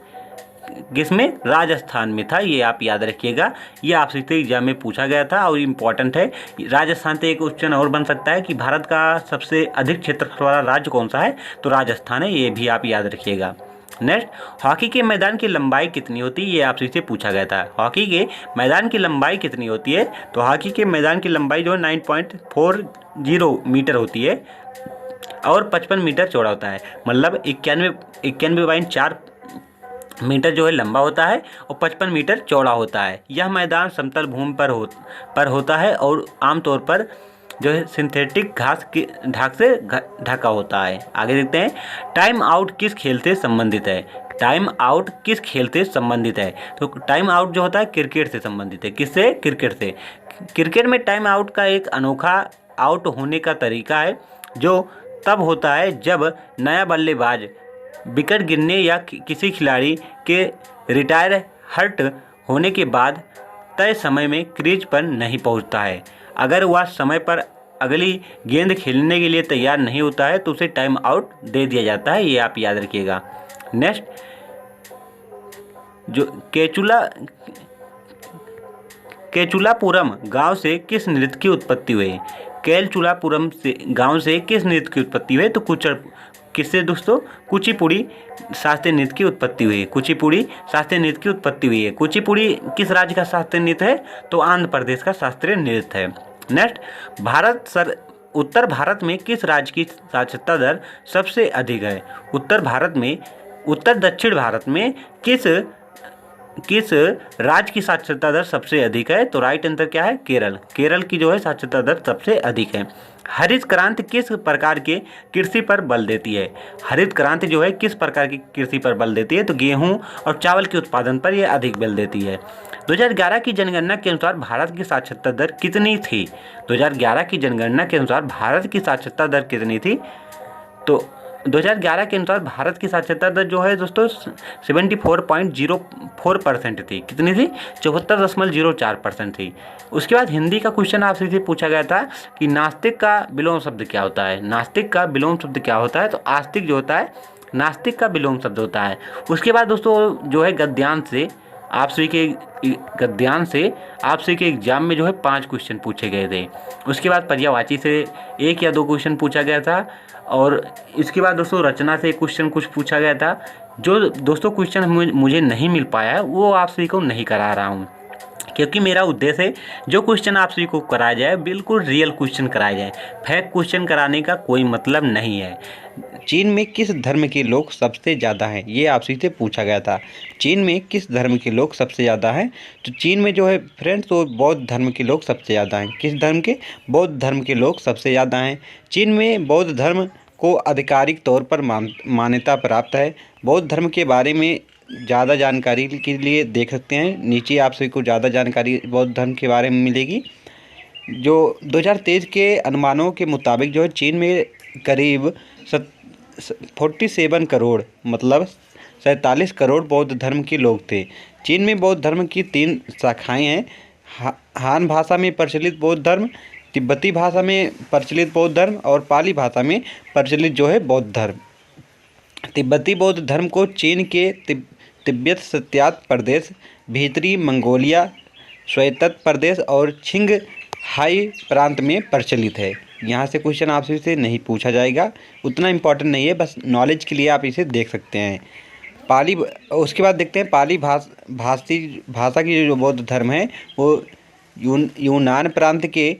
किसमें, राजस्थान में था। ये आप याद रखिएगा, ये आपसे एग्जाम में पूछा गया था और इम्पॉर्टेंट है। राजस्थान से एक क्वेश्चन और बन सकता है कि भारत का सबसे अधिक क्षेत्रफल वाला राज्य कौन सा है। तो राजस्थान है, ये भी आप याद रखिएगा। नेक्स्ट, हॉकी के मैदान की लंबाई कितनी होती है। ये आपसे पूछा गया था, हॉकी के मैदान की लंबाई कितनी होती है। तो हॉकी के मैदान की लंबाई जो है 9.40 मीटर होती है और 55 मीटर चौड़ा होता है। मतलब 91.4 मीटर जो है लंबा होता है और 55 मीटर चौड़ा होता है। यह मैदान समतल भूमि पर होता है और आमतौर पर जो है सिंथेटिक घास के ढाक से ढका होता है। आगे देखते हैं, टाइम आउट किस खेल से संबंधित है। टाइम आउट किस खेल से संबंधित है। तो टाइम आउट जो होता है क्रिकेट से संबंधित है। किससे, क्रिकेट से। क्रिकेट में टाइम आउट का एक अनोखा आउट होने का तरीका है जो तब होता है जब नया बल्लेबाज विकेट गिरने या किसी खिलाड़ी के रिटायर हर्ट होने के बाद तय समय में क्रीज पर नहीं पहुंचता है। अगर वह समय पर अगली गेंद खेलने के लिए तैयार नहीं होता है तो उसे टाइम आउट दे दिया जाता है, ये आप याद रखिएगा। नेक्स्ट, जो केचुलापुरम गांव से किस नृत्य की उत्पत्ति हुई? केचुलापुरम से गांव से किस नृत्य की उत्पत्ति हुई? तो किससे दोस्तों? कुचिपुड़ी शास्त्रीय नृत्य की उत्पत्ति हुई है। कुचिपुड़ी शास्त्रीय नृत्य की उत्पत्ति हुई है। कुचिपुड़ी किस राज्य का शास्त्रीय नृत्य है? तो आंध्र प्रदेश का शास्त्रीय नृत्य है। नेक्स्ट, उत्तर भारत में किस राज्य की साक्षरता दर सबसे अधिक है? उत्तर दक्षिण भारत में किस राज्य की साक्षरता दर सबसे अधिक है? तो राइट आंसर क्या है? केरल। केरल की जो है साक्षरता दर सबसे अधिक है। हरित क्रांति किस प्रकार के कृषि पर बल देती है? हरित क्रांति जो है किस प्रकार की कृषि पर बल देती है? तो गेहूं और चावल के उत्पादन पर यह अधिक बल देती है। 2011 की जनगणना के अनुसार भारत की साक्षरता दर कितनी थी? 2011 की जनगणना के अनुसार भारत की साक्षरता दर कितनी थी? तो 2011 के अनुसार भारत की साक्षरता दर जो है दोस्तों 74.04% थी। कितनी थी? 74.04% थी। उसके बाद हिंदी का क्वेश्चन आपसे पूछा गया था कि नास्तिक का विलोम शब्द क्या होता है? नास्तिक का विलोम शब्द क्या होता है? तो आस्तिक जो होता है नास्तिक का विलोम शब्द होता है। उसके बाद दोस्तों जो है गद्यांश से आपसे के एग्जाम में जो है 5 क्वेश्चन पूछे गए थे। उसके बाद पर्यायवाची से 1 या 2 क्वेश्चन पूछा गया था और इसके बाद दोस्तों रचना से क्वेश्चन कुछ पूछा गया था। जो दोस्तों क्वेश्चन मुझे नहीं मिल पाया है वो आप सभी को नहीं करा रहा हूँ, क्योंकि मेरा उद्देश्य है जो क्वेश्चन आप सभी को कराया जाए बिल्कुल रियल क्वेश्चन कराया जाए। फेक क्वेश्चन कराने का कोई मतलब नहीं है। चीन में किस धर्म के लोग सबसे ज़्यादा हैं? ये आप सभी से पूछा गया था। चीन में किस धर्म के लोग सबसे ज़्यादा हैं? तो चीन में जो है फ्रेंड्स तो बौद्ध धर्म के लोग सबसे ज़्यादा हैं। किस धर्म के? बौद्ध धर्म के लोग सबसे ज़्यादा हैं। चीन में बौद्ध धर्म को आधिकारिक तौर पर मान्यता प्राप्त है। बौद्ध धर्म के बारे में ज़्यादा जानकारी के लिए देख सकते हैं, नीचे आप सभी को ज़्यादा जानकारी बौद्ध धर्म के बारे में मिलेगी। जो 2023 के अनुमानों के मुताबिक जो है चीन में करीब 47 करोड़ मतलब 47 करोड़ बौद्ध धर्म के लोग थे। चीन में बौद्ध धर्म की 3 शाखाएँ हैं। हान भाषा में प्रचलित बौद्ध धर्म, तिब्बती भाषा में प्रचलित बौद्ध धर्म और पाली भाषा में प्रचलित जो है बौद्ध धर्म। तिब्बती बौद्ध धर्म को चीन के तिब्बत सत्यात प्रदेश, भीतरी मंगोलिया, श्वेतत प्रदेश और छिंगहाई प्रांत में प्रचलित है। यहाँ से क्वेश्चन आपसे से नहीं पूछा जाएगा, उतना इम्पोर्टेंट नहीं है, बस नॉलेज के लिए आप इसे देख सकते हैं। पाली, उसके बाद देखते हैं पाली भाषा की जो बौद्ध धर्म है वो यूनान प्रांत के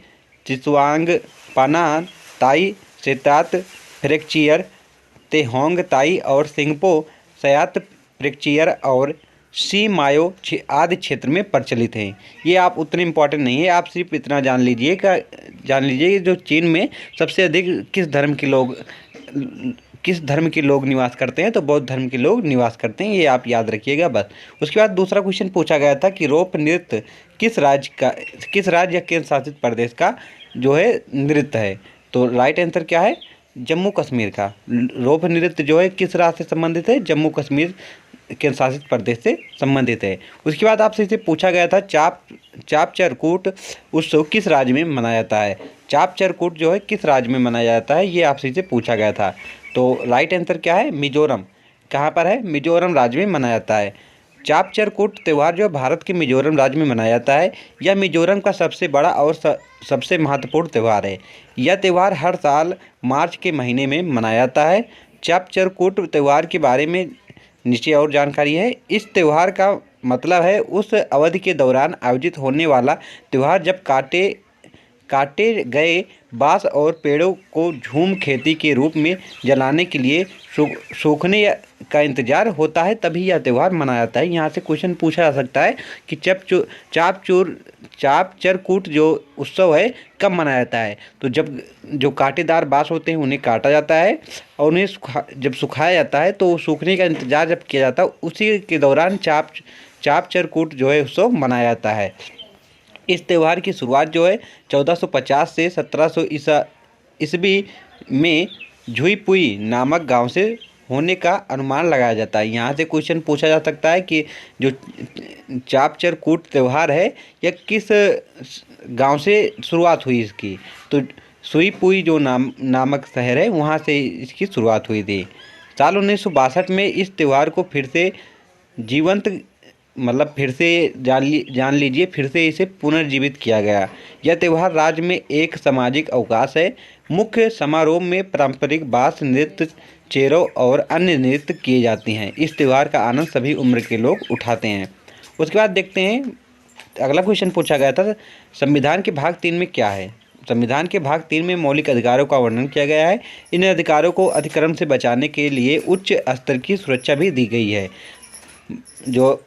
चिसवांग, पाना, ताई, सेतात, फ्रेक्चियर, तेहोंग ताई और सिंगपो सयात फ्रेक्चियर और सी मायो आदि क्षेत्र में प्रचलित हैं। ये आप उतने इम्पोर्टेंट नहीं है, आप सिर्फ इतना जान लीजिए जो चीन में सबसे अधिक किस धर्म के लोग निवास करते हैं, तो बौद्ध धर्म के लोग निवास करते हैं, ये आप याद रखिएगा बस। उसके बाद दूसरा क्वेश्चन पूछा गया था कि रोप नृत्य किस राज्य या केंद्र शासित प्रदेश का जो है नृत्य है? तो राइट आंसर क्या है? जम्मू कश्मीर का। रोप नृत्य जो है किस राज्य से संबंधित है? जम्मू कश्मीर केंद्र शासित प्रदेश से संबंधित है। उसके बाद आपसे इसे पूछा गया था चापचरकूट उत्सव किस राज्य में मनाया जाता है? चापचरकूट जो है किस राज्य में मनाया जाता है, ये आपसे इसे पूछा गया था। तो राइट आंसर क्या है? मिजोरम। कहाँ पर है? मिजोरम राज्य में मनाया जाता है। चापचरकूट त्यौहार जो भारत के मिजोरम राज्य में मनाया जाता है। यह मिजोरम का सबसे बड़ा और सबसे महत्वपूर्ण त्यौहार है। यह त्यौहार हर साल मार्च के महीने में मनाया जाता है। चापचरकूट त्यौहार के बारे में नीचे और जानकारी है। इस त्यौहार का मतलब है उस अवधि के दौरान आयोजित होने वाला त्यौहार जब काटे गए बांस और पेड़ों को झूम खेती के रूप में जलाने के लिए सूखने का इंतजार होता है, तभी यह त्यौहार मनाया जाता है। यहाँ से क्वेश्चन पूछा जा सकता है कि चापचरकूट जो उत्सव है कब मनाया जाता है? तो जब जो कांटेदार बांस होते हैं उन्हें काटा जाता है और उन्हें जब सुखाया जाता है तो सूखने का इंतजार जब किया जाता है उसी के दौरान चापचरकूट जो है उत्सव मनाया जाता है। इस त्यौहार की शुरुआत जो है 1450 से 1700 ईस्वी में झुइपुई नामक गांव से होने का अनुमान लगाया जाता है। यहाँ से क्वेश्चन पूछा जा सकता है कि जो चापचर कूट त्यौहार है यह किस गांव से शुरुआत हुई इसकी, तो सुईपुई जो नामक शहर है वहाँ से इसकी शुरुआत हुई थी। साल 1962 में इस त्यौहार को फिर से जीवंत मतलब फिर से जान लीजिए फिर से इसे पुनर्जीवित किया गया। यह त्यौहार राज्य में एक सामाजिक अवकाश है। मुख्य समारोह में पारंपरिक बाँस नृत्य, चेरो और अन्य नृत्य किए जाते हैं। इस त्यौहार का आनंद सभी उम्र के लोग उठाते हैं। उसके बाद देखते हैं अगला क्वेश्चन पूछा गया था, संविधान के भाग 3 में क्या है। संविधान के भाग 3 में मौलिक अधिकारों का वर्णन किया गया है। इन अधिकारों को अतिक्रमण से बचाने के लिए उच्च स्तर की सुरक्षा भी दी गई है। जो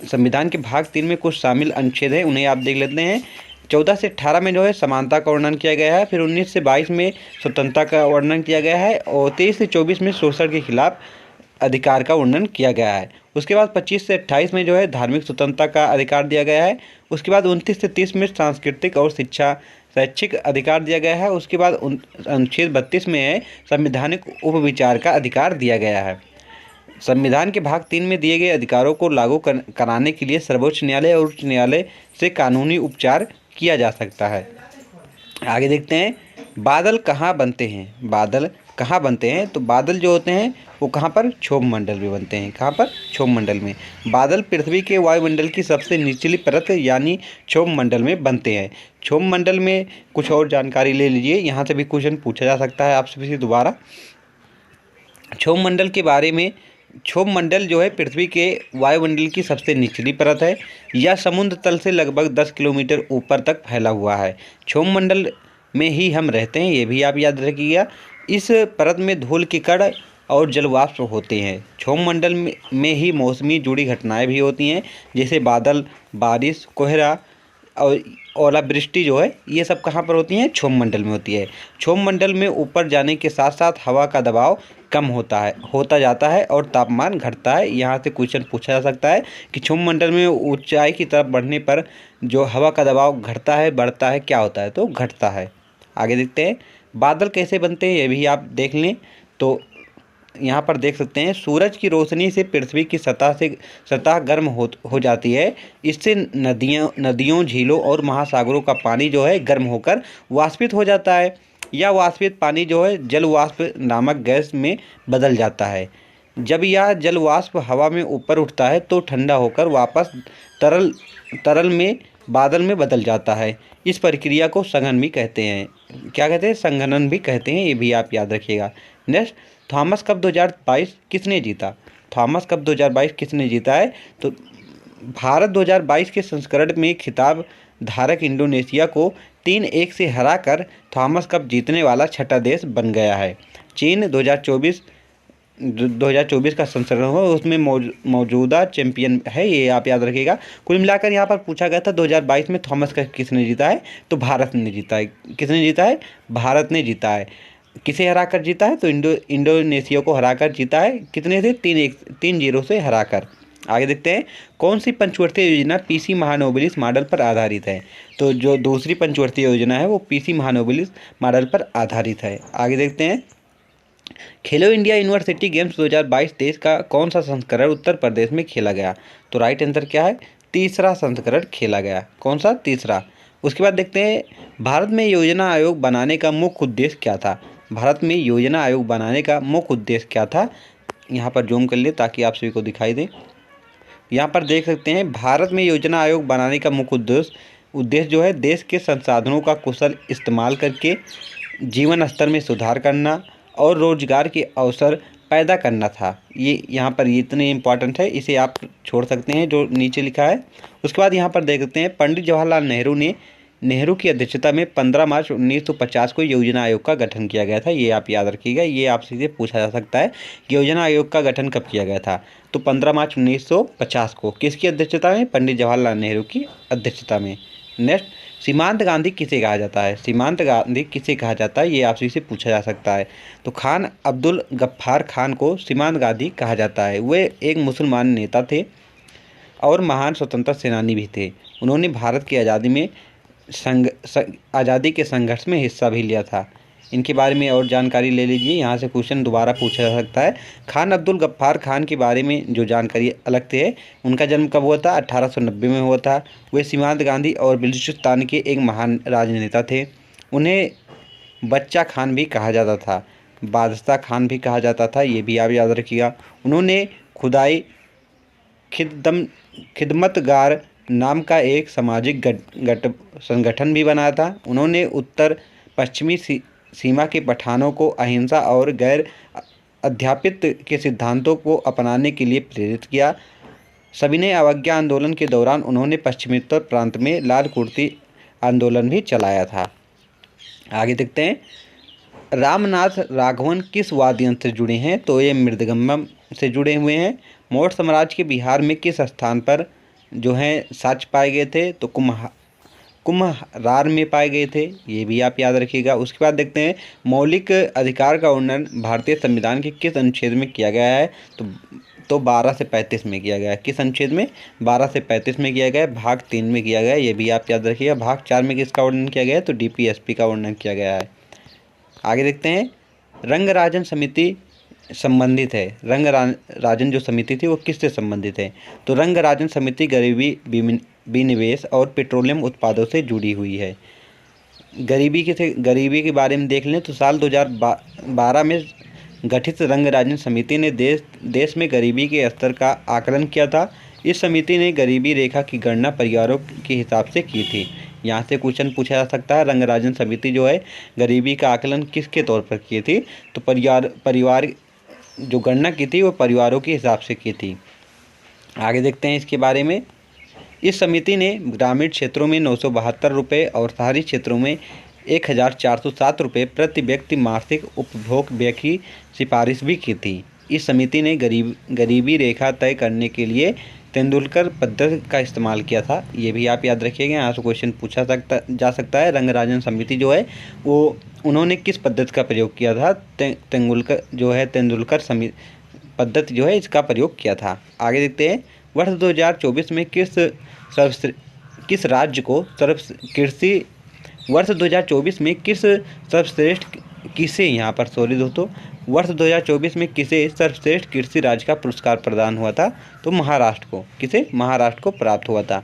संविधान के भाग 3 में कुछ शामिल अनुच्छेद हैं उन्हें आप देख लेते हैं। 14 से 18 में जो है समानता का वर्णन किया गया है। फिर 19 से 22 में स्वतंत्रता का वर्णन किया गया है और 23 से 24 में शोषण के खिलाफ अधिकार का वर्णन किया गया है। उसके बाद 25 से 28 में जो है धार्मिक स्वतंत्रता का अधिकार दिया गया है। उसके बाद 29 से 30 में सांस्कृतिक और शैक्षिक अधिकार दिया गया है। उसके बाद अनुच्छेद 32 में है संवैधानिक उपविचार का अधिकार दिया गया है। संविधान के भाग 3 में दिए गए अधिकारों को लागू कराने के लिए सर्वोच्च न्यायालय और उच्च न्यायालय से कानूनी उपचार किया जा सकता है। आगे देखते हैं बादल कहाँ बनते हैं। बादल कहाँ बनते हैं, तो बादल जो होते हैं वो कहाँ पर, क्षोभ मंडल में बनते हैं। कहाँ पर, क्षोभ मंडल में। बादल पृथ्वी के वायुमंडल की सबसे निचली परत यानी क्षोभ मंडल में बनते हैं। क्षोभ मंडल में कुछ और जानकारी ले लीजिए, यहाँ से भी क्वेश्चन पूछा जा सकता है आपसे फिर दोबारा। क्षोभ मंडल के बारे में, क्षोभ मंडल जो है पृथ्वी के वायुमंडल की सबसे निचली परत है। यह समुद्र तल से लगभग 10 किलोमीटर ऊपर तक फैला हुआ है। क्षोभ मंडल में ही हम रहते हैं, ये भी आप याद रखिएगा। इस परत में धूल की कण और जलवाष्प होते हैं। क्षोभ मंडल में ही मौसमी जुड़ी घटनाएं भी होती हैं, जैसे बादल, बारिश, कोहरा और ओलावृष्टि जो है ये सब कहाँ पर होती हैं, क्षोभ मंडल में होती है। क्षोभ मंडल में ऊपर जाने के साथ साथ हवा का दबाव कम होता जाता है और तापमान घटता है। यहाँ से क्वेश्चन पूछा जा सकता है कि क्षोभ मंडल में ऊंचाई की तरफ बढ़ने पर जो हवा का दबाव घटता है, बढ़ता है, क्या होता है, तो घटता है। आगे देखते हैं बादल कैसे बनते हैं, ये भी आप देख लें। तो यहाँ पर देख सकते हैं सूरज की रोशनी से पृथ्वी की सतह गर्म हो जाती है। इससे नदियों, झीलों और महासागरों का पानी जो है गर्म होकर वाष्पित हो जाता है। यह वाष्पित पानी जो है जल वाष्प नामक गैस में बदल जाता है। जब यह जल वाष्प हवा में ऊपर उठता है तो ठंडा होकर वापस तरल में बादल में बदल जाता है। इस प्रक्रिया को संघनन भी कहते हैं। क्या कहते हैं, संघनन भी कहते हैं, ये भी आप याद रखिएगा। नेक्स्ट, थॉमस कप 2022 किसने जीता। थॉमस कप 2022 किसने जीता है, तो भारत 2022 के संस्करण में खिताब धारक इंडोनेशिया को 3-1 से हराकर थॉमस कप जीतने वाला छठा देश बन गया है। चीन 2024 का संस्करण हो उसमें मौजूदा चैंपियन है, ये आप याद रखिएगा। कुल मिलाकर यहाँ पर पूछा गया था 2022 में थॉमस कप किसने जीता है, तो भारत ने जीता है। किसने जीता है, भारत ने जीता है। किसे हराकर जीता है, तो इंडोनेशिया को हराकर जीता है। कितने से, 3-0 से हराकर। आगे देखते हैं कौन सी पंचवर्षीय योजना पीसी महानोबिलिस मॉडल पर आधारित है, तो जो दूसरी पंचवर्षीय योजना है वो पीसी महानोबिलिस मॉडल पर आधारित है। आगे देखते हैं खेलो इंडिया यूनिवर्सिटी गेम्स 2022 देश का कौन सा संस्करण उत्तर प्रदेश में खेला गया, तो राइट आंसर क्या है, तीसरा संस्करण खेला गया। कौन सा, तीसरा। उसके बाद देखते हैं भारत में योजना आयोग बनाने का मुख्य उद्देश्य क्या था। भारत में योजना आयोग बनाने का मुख्य उद्देश्य क्या था, यहाँ पर जूम कर ले ताकि आप सभी को दिखाई दे। यहाँ पर देख सकते हैं भारत में योजना आयोग बनाने का मुख्य उद्देश्य जो है देश के संसाधनों का कुशल इस्तेमाल करके जीवन स्तर में सुधार करना और रोजगार के अवसर पैदा करना था। ये यहाँ पर इतने इम्पॉर्टेंट है, इसे आप छोड़ सकते हैं जो नीचे लिखा है। उसके बाद यहाँ पर देख सकते हैं पंडित जवाहरलाल नेहरू की अध्यक्षता में 15 मार्च 1950 को योजना आयोग का गठन किया गया था। ये आप याद रखिएगा, ये आपसे से पूछा जा सकता है कि योजना आयोग का गठन कब किया गया था, तो 15 मार्च 1950 को। किसकी अध्यक्षता में, पंडित जवाहरलाल नेहरू की अध्यक्षता में। नेक्स्ट, सीमांत गांधी किसे कहा जाता है। सीमांत गांधी किसे कहा जाता है, ये आपसे से पूछा जा सकता है। तो खान अब्दुल गफ्फार खान को सीमांत गांधी कहा जाता है। वे एक मुसलमान नेता थे और महान स्वतंत्रता सेनानी भी थे। उन्होंने भारत की आज़ादी में आज़ादी के संघर्ष में हिस्सा भी लिया था। इनके बारे में और जानकारी ले लीजिए, यहाँ से क्वेश्चन दोबारा पूछा जा सकता है। खान अब्दुल गफ्फार खान के बारे में जो जानकारी अलग से है, उनका जन्म कब हुआ था? 1890 में हुआ था। वे सीमांत गांधी और बलूचिस्तान के एक महान राजनेता थे। उन्हें बच्चा खान भी कहा जाता था, बादशाह खान भी कहा जाता था, ये भी आप याद रखिएगा। उन्होंने खुदाई खिदमतगार नाम का एक सामाजिक संगठन भी बनाया था। उन्होंने उत्तर पश्चिमी सीमा के पठानों को अहिंसा और गैर अध्यापित के सिद्धांतों को अपनाने के लिए प्रेरित किया। सविनय अवज्ञा आंदोलन के दौरान उन्होंने पश्चिमोत्तर प्रांत में लाल कुर्ती आंदोलन भी चलाया था। आगे देखते हैं, रामनाथ राघवन किस वाद्य यंत्र से जुड़े हैं? तो ये मृदंगम से जुड़े हुए हैं। मौर्य साम्राज्य के बिहार में किस स्थान पर जो है साक्ष्य पाए गए थे? तो कुम्हरार में पाए गए थे, ये भी आप याद रखिएगा। उसके बाद देखते हैं, मौलिक अधिकार का उल्लंघन भारतीय संविधान के किस अनुच्छेद में किया गया है? तो 12 से 35 में किया गया है। किस अनुच्छेद में? 12 से 35 में किया गया है। भाग 3 में किया गया है, ये भी आप याद रखिएगा। भाग 4 में किसका वर्णन किया गया है? तो DPSP का वर्णन किया गया है। आगे देखते हैं, रंगराजन समिति संबंधित है। रंगराजन जो समिति थी वो किससे संबंधित है? तो रंगराजन समिति गरीबी विनिवेश और पेट्रोलियम उत्पादों से जुड़ी हुई है। गरीबी के बारे में देख लें तो साल 2012 में गठित रंगराजन समिति ने देश में गरीबी के स्तर का आकलन किया था। इस समिति ने गरीबी रेखा की गणना परिवारों के हिसाब से की थी। यहाँ से क्वेश्चन पूछा जा सकता है, रंगराजन समिति जो है गरीबी का आकलन किसके तौर पर की थी? तो परिवार जो गणना की थी वो परिवारों के हिसाब से की थी। आगे देखते हैं इसके बारे में। इस समिति ने ग्रामीण क्षेत्रों में 972 रुपये और शहरी क्षेत्रों में 1407 रुपये प्रति व्यक्ति मासिक उपभोग व्यय की सिफारिश भी की थी। इस समिति ने गरीबी रेखा तय करने के लिए तेंदुलकर पद्धति का इस्तेमाल किया था, ये भी आप याद रखिएगा। यहाँ से क्वेश्चन पूछा जा सकता है, रंगराजन समिति जो है वो उन्होंने किस पद्धति का प्रयोग किया था? तेंदुलकर समिति पद्धति जो है इसका प्रयोग किया था। आगे देखते हैं, वर्ष 2024 में किस राज्य को वर्ष 2024 में किस सर्वश्रेष्ठ किसे यहाँ पर सॉरी दोस्तों वर्ष 2024 में किसे सर्वश्रेष्ठ कृषि राज्य का पुरस्कार प्रदान हुआ था? तो महाराष्ट्र को। किसे? महाराष्ट्र को प्राप्त हुआ था।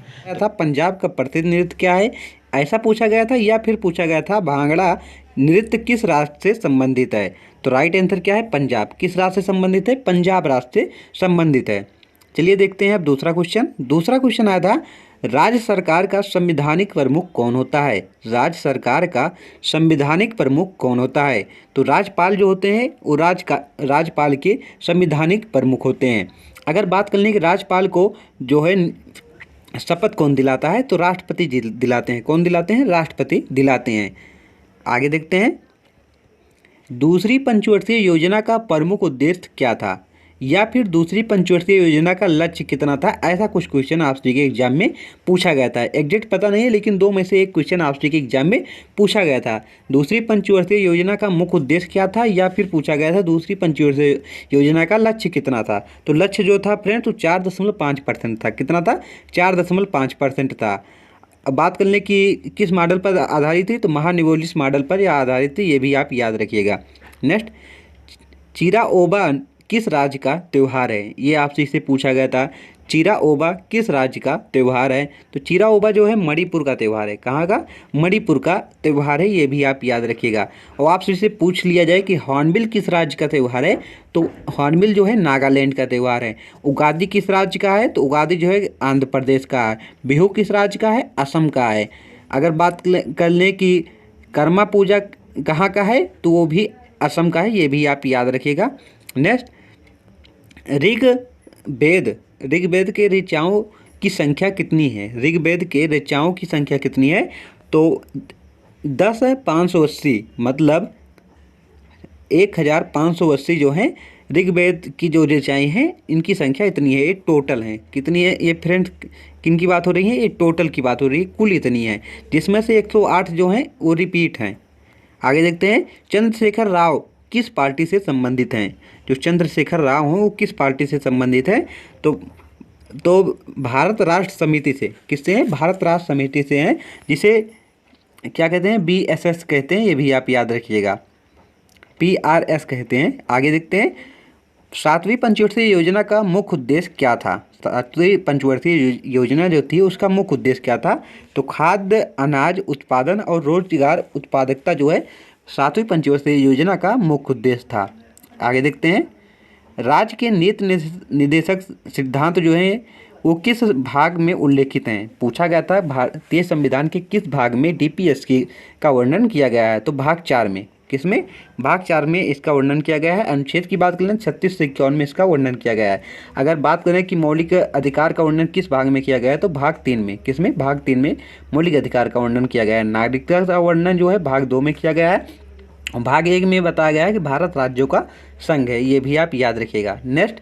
पंजाब का प्रसिद्ध नृत्य क्या है? ऐसा पूछा गया था, या फिर पूछा गया था भांगड़ा नृत्य किस राष्ट्र से संबंधित है? तो राइट आंसर क्या है? पंजाब। किस राज्य से संबंधित है? पंजाब राज्य से संबंधित है। चलिए देखते हैं अब दूसरा क्वेश्चन। दूसरा क्वेश्चन आया था, राज्य सरकार का संवैधानिक प्रमुख कौन होता है? राज्य सरकार का संवैधानिक प्रमुख कौन होता है? तो राज्यपाल जो होते हैं वो राज्यपाल के संवैधानिक प्रमुख होते हैं। अगर बात कर लें कि राज्यपाल को जो है शपथ कौन दिलाता है? तो राष्ट्रपति जी दिलाते हैं। कौन दिलाते हैं? राष्ट्रपति दिलाते हैं। आगे देखते हैं, दूसरी पंचवर्षीय योजना का प्रमुख उद्देश्य क्या था? या फिर दूसरी पंचवर्षीय योजना का लक्ष्य कितना था? ऐसा कुछ क्वेश्चन आप सभी के एग्जाम में पूछा गया था। एग्जैक्ट पता नहीं है, लेकिन दो में से एक क्वेश्चन आप सभी के एग्जाम में पूछा गया था। दूसरी पंचवर्षीय योजना का मुख्य उद्देश्य क्या था? या फिर पूछा गया था दूसरी पंचवर्षीय योजना का लक्ष्य कितना था? तो लक्ष्य जो था फ्रेंड्स तो 4.5% था। कितना था? 4.5% था। अब बात कर लें कि किस मॉडल पर आधारित थी? तो महानिवोलिस मॉडल पर यह आधारित थी, ये भी आप याद रखिएगा। नेक्स्ट, चिराओबा किस राज्य का त्यौहार है? ये आपसे इससे पूछा गया था। चिराओबा किस राज्य का त्यौहार है? तो चिराओबा जो है मणिपुर का त्यौहार है। कहाँ का? मणिपुर का त्यौहार है, ये भी आप याद रखिएगा। और आपसे इससे पूछ लिया जाए कि हॉर्नबिल किस राज्य का त्यौहार है? तो हॉर्नबिल जो है नागालैंड का त्यौहार है। उगादी किस राज्य का है? तो उगादी जो है आंध्र प्रदेश का है। बिहू किस राज्य का है? असम का है। अगर बात कर लें कि कर्मा पूजा कहाँ का है? तो वो भी असम का है, ये भी आप याद रखिएगा। नेक्स्ट, ऋग्वेद के ऋचाओं की संख्या कितनी है? ऋग्वेद के ऋचाओं की संख्या कितनी है? तो 10 है 580, मतलब 1580 जो है ऋग्वेद की जो ऋचाएँ हैं इनकी संख्या इतनी है। ये टोटल है। कितनी है ये फ्रेंड्स? किन की बात हो रही है? ये टोटल की बात हो रही है, कुल इतनी है, जिसमें से 108 जो हैं वो रिपीट हैं। आगे देखते हैं, चंद्रशेखर राव किस पार्टी से संबंधित हैं? जो चंद्रशेखर राव हैं वो किस पार्टी से संबंधित हैं? तो तो भारत राष्ट्र समिति से, किससे हैं? भारत राष्ट्र समिति से हैं, जिसे क्या कहते हैं? BSS कहते हैं, ये भी आप याद रखिएगा, PRS कहते हैं। आगे देखते हैं, 7वीं पंचवर्षीय योजना का मुख्य उद्देश्य क्या था? 7वीं पंचवर्षीय योजना जो थी उसका मुख्य उद्देश्य क्या था? तो खाद्य अनाज उत्पादन और रोजगार उत्पादकता जो है 7वीं पंचवर्षीय योजना का मुख्य उद्देश्य था। आगे देखते हैं, राज्य के नीति निर्देशक सिद्धांत जो है वो किस भाग में उल्लेखित हैं? पूछा गया था भारतीय संविधान के किस भाग में DPS का वर्णन किया गया है? तो भाग 4 में। किसमें? भाग 4 में इसका वर्णन किया गया है। अनुच्छेद की बात करें 36 से 51 में इसका वर्णन किया गया है। अगर बात करें कि मौलिक अधिकार का वर्णन किस भाग में किया गया है, तो भाग 3 में। किसमें? भाग 3 में मौलिक अधिकार का वर्णन किया गया है। नागरिकता का वर्णन जो है भाग 2 में किया गया है। भाग 1 में बताया गया है कि भारत राज्यों का संघ है, ये भी आप याद रखिएगा। नेक्स्ट,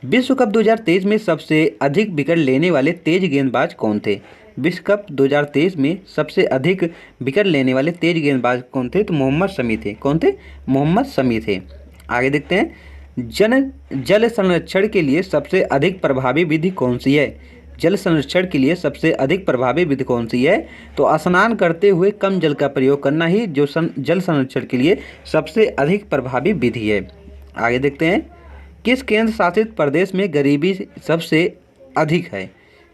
विश्व कप 2023 में सबसे अधिक विकेट लेने वाले तेज गेंदबाज कौन थे? विश्व कप 2023 में सबसे अधिक विकेट लेने वाले तेज गेंदबाज कौन थे? तो मोहम्मद शमी थे। कौन थे? मोहम्मद शमी थे। आगे देखते हैं, जल संरक्षण के लिए सबसे अधिक प्रभावी विधि कौन सी है? जल संरक्षण के लिए सबसे अधिक प्रभावी विधि कौन सी है? तो स्नान करते हुए कम जल का प्रयोग करना ही जो जल संरक्षण के लिए सबसे अधिक प्रभावी विधि है। आगे देखते हैं, किस केंद्र शासित प्रदेश में गरीबी सबसे अधिक है?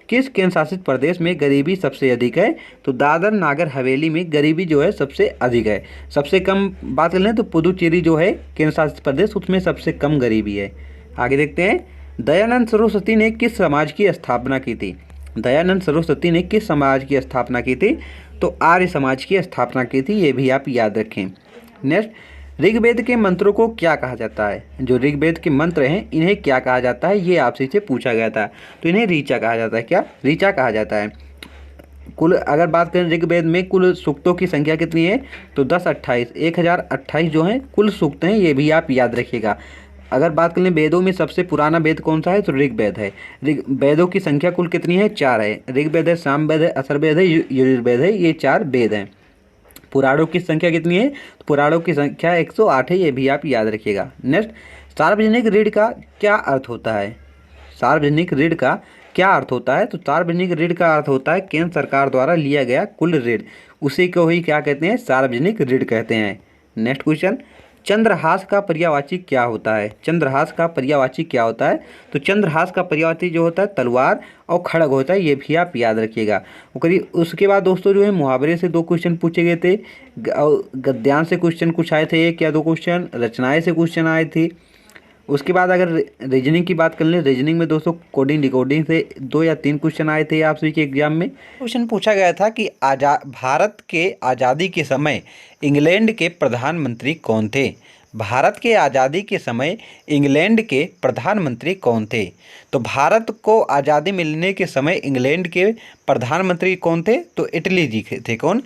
किस केंद्र शासित प्रदेश में गरीबी सबसे अधिक है? तो दादर नागर हवेली में गरीबी जो है सबसे अधिक है। सबसे कम बात कर लें तो पुदुचेरी जो है केंद्र शासित प्रदेश, उसमें सबसे कम गरीबी है। आगे देखते हैं, दयानंद सरस्वती ने किस समाज की स्थापना की थी? दयानंद सरस्वती ने किस समाज की स्थापना की थी? तो आर्य समाज की स्थापना की थी, ये भी आप याद रखें। नेक्स्ट, ऋग्वेद के मंत्रों को क्या कहा जाता है? जो ऋग्वेद के मंत्र हैं इन्हें क्या कहा जाता है? ये आपसे से पूछा गया था, तो इन्हें ऋचा कहा जाता है। क्या? ऋचा कहा जाता है। कुल अगर बात करें ऋग्वेद में कुल सूक्तों की संख्या कितनी है? तो 1028 जो हैं कुल सूक्त हैं, ये भी आप याद रखिएगा। अगर बात करें वेदों में सबसे पुराना वेद कौन सा है? तो ऋग्वेद है। वेदों की संख्या कुल कितनी है? 4 है। ऋग्वेद है, सामवेद है, अथर्ववेद है, यजुर्वेद है, ये 4 वेद हैं। पुराणों की संख्या कितनी है? तो पुराणों की संख्या 108 है, ये भी आप याद रखिएगा। नेक्स्ट, सार्वजनिक ऋण का क्या अर्थ होता है? सार्वजनिक ऋण का क्या अर्थ होता है? तो सार्वजनिक ऋण का अर्थ होता है केंद्र सरकार द्वारा लिया गया कुल ऋण, उसी को ही क्या कहते हैं? सार्वजनिक ऋण कहते हैं। नेक्स्ट क्वेश्चन, चंद्रहास का पर्यायवाची क्या होता है? चंद्रहास का पर्यायवाची क्या होता है? तो चंद्रहास का पर्यायवाची जो होता है तलवार और खड़ग होता है, ये भी आप याद रखिएगा। उसके बाद दोस्तों जो है मुहावरे से 2 क्वेश्चन पूछे गए थे, गद्यांश से क्वेश्चन कुछ आए थे, 1 या 2 क्वेश्चन, रचनाएं से क्वेश्चन आए थे। उसके बाद अगर रीजनिंग की बात कर लें, रीजनिंग में दोस्तों कोडिंग डिकोडिंग से 2 या 3 क्वेश्चन आए थे आप सभी के एग्जाम में। क्वेश्चन पूछा गया था कि भारत के आज़ादी के समय इंग्लैंड के प्रधानमंत्री कौन थे? भारत के आज़ादी के समय इंग्लैंड के प्रधानमंत्री कौन थे? तो भारत को आज़ादी मिलने के समय इंग्लैंड के प्रधानमंत्री कौन थे? तो इटली जी थे। कौन?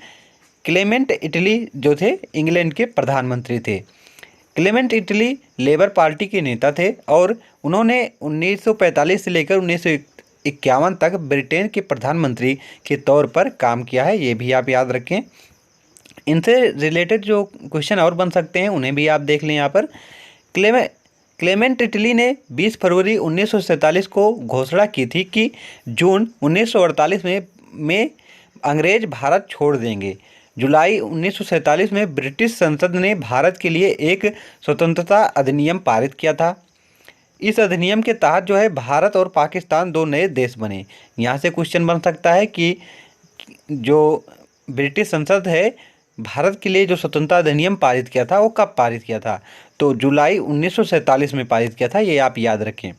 क्लेमेंट इटली जो थे इंग्लैंड के प्रधानमंत्री थे। क्लेमेंट इटली लेबर पार्टी के नेता थे और उन्होंने 1945 से लेकर 1951 तक ब्रिटेन के प्रधानमंत्री के तौर पर काम किया है, ये भी आप याद रखें। इनसे रिलेटेड जो क्वेश्चन और बन सकते हैं उन्हें भी आप देख लें यहाँ पर। क्लेमेंट इटली ने 20 फरवरी 1947 को घोषणा की थी कि जून 1948 में अंग्रेज भारत छोड़ देंगे। जुलाई 1947 में ब्रिटिश संसद ने भारत के लिए एक स्वतंत्रता अधिनियम पारित किया था। इस अधिनियम के तहत जो है भारत और पाकिस्तान 2 नए देश बने। यहाँ से क्वेश्चन बन सकता है कि जो ब्रिटिश संसद है भारत के लिए जो स्वतंत्रता अधिनियम पारित किया था वो कब पारित किया था? तो जुलाई 1947 में पारित किया था, ये आप याद रखें।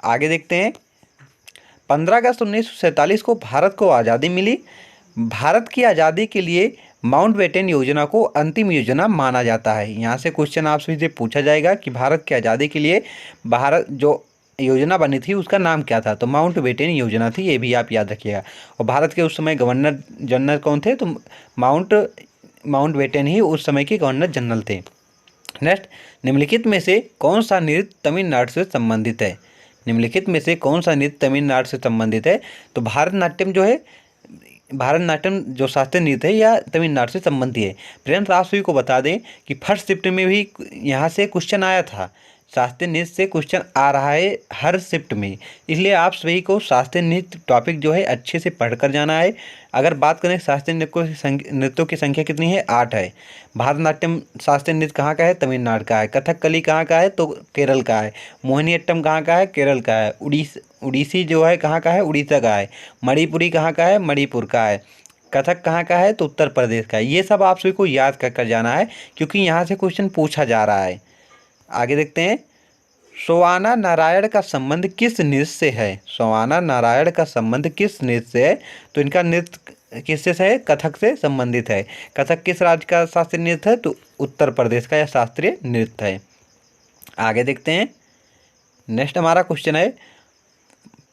आगे देखते हैं, 15 अगस्त 1947 को भारत को आज़ादी मिली। भारत की आज़ादी के लिए माउंटबेटन योजना को अंतिम योजना माना जाता है। यहाँ से क्वेश्चन आपसे से पूछा जाएगा कि भारत की आज़ादी के लिए भारत जो योजना बनी थी उसका नाम क्या था? तो माउंटबेटन योजना थी, ये भी आप याद रखिएगा। और भारत के उस समय गवर्नर जनरल कौन थे? तो माउंटबेटन ही उस समय के गवर्नर जनरल थे। नेक्स्ट, निम्नलिखित में से कौन सा नृत्य तमिलनाडु से संबंधित है? निम्नलिखित में से कौन सा नृत्य तमिलनाडु से संबंधित है? तो भारतनाट्यम जो है, भारतनाट्यम जो शास्त्रीय नृत्य है या तमिलनाडु से संबंधित है। फ्रेंड्स, आप सभी को बता दें कि फर्स्ट शिफ्ट में भी यहाँ से क्वेश्चन आया था, शास्त्रीय नृत्य से क्वेश्चन आ रहा है हर शिफ्ट में, इसलिए आप सभी को शास्त्रीय नृत्य टॉपिक जो है अच्छे से पढ़कर जाना है। अगर बात करें शास्त्रीय नृत्यों की संख्या कितनी है, 8 है। भरतनाट्यम शास्त्रीय नृत्य कहाँ का है, तमिलनाडु का है। कथकली कहाँ का है, तो केरल का है। मोहिनीअट्टम कहाँ का है, केरल का है। उड़ीसी जो है कहाँ का है, उड़ीसा का है। मणिपुरी कहाँ का है, मणिपुर का है। कथक कहाँ का है, तो उत्तर प्रदेश का है। ये सब आप सभी को याद कर कर जाना है, क्योंकि यहाँ से क्वेश्चन पूछा जा रहा है। आगे देखते हैं, सोवाना नारायण का संबंध किस नृत्य से है। सोवाना नारायण का संबंध किस नृत्य से है, तो इनका नृत्य किससे है, कथक से संबंधित है। कथक किस राज्य का शास्त्रीय नृत्य है, तो उत्तर प्रदेश का यह शास्त्रीय नृत्य है। आगे देखते हैं, नेक्स्ट हमारा क्वेश्चन है,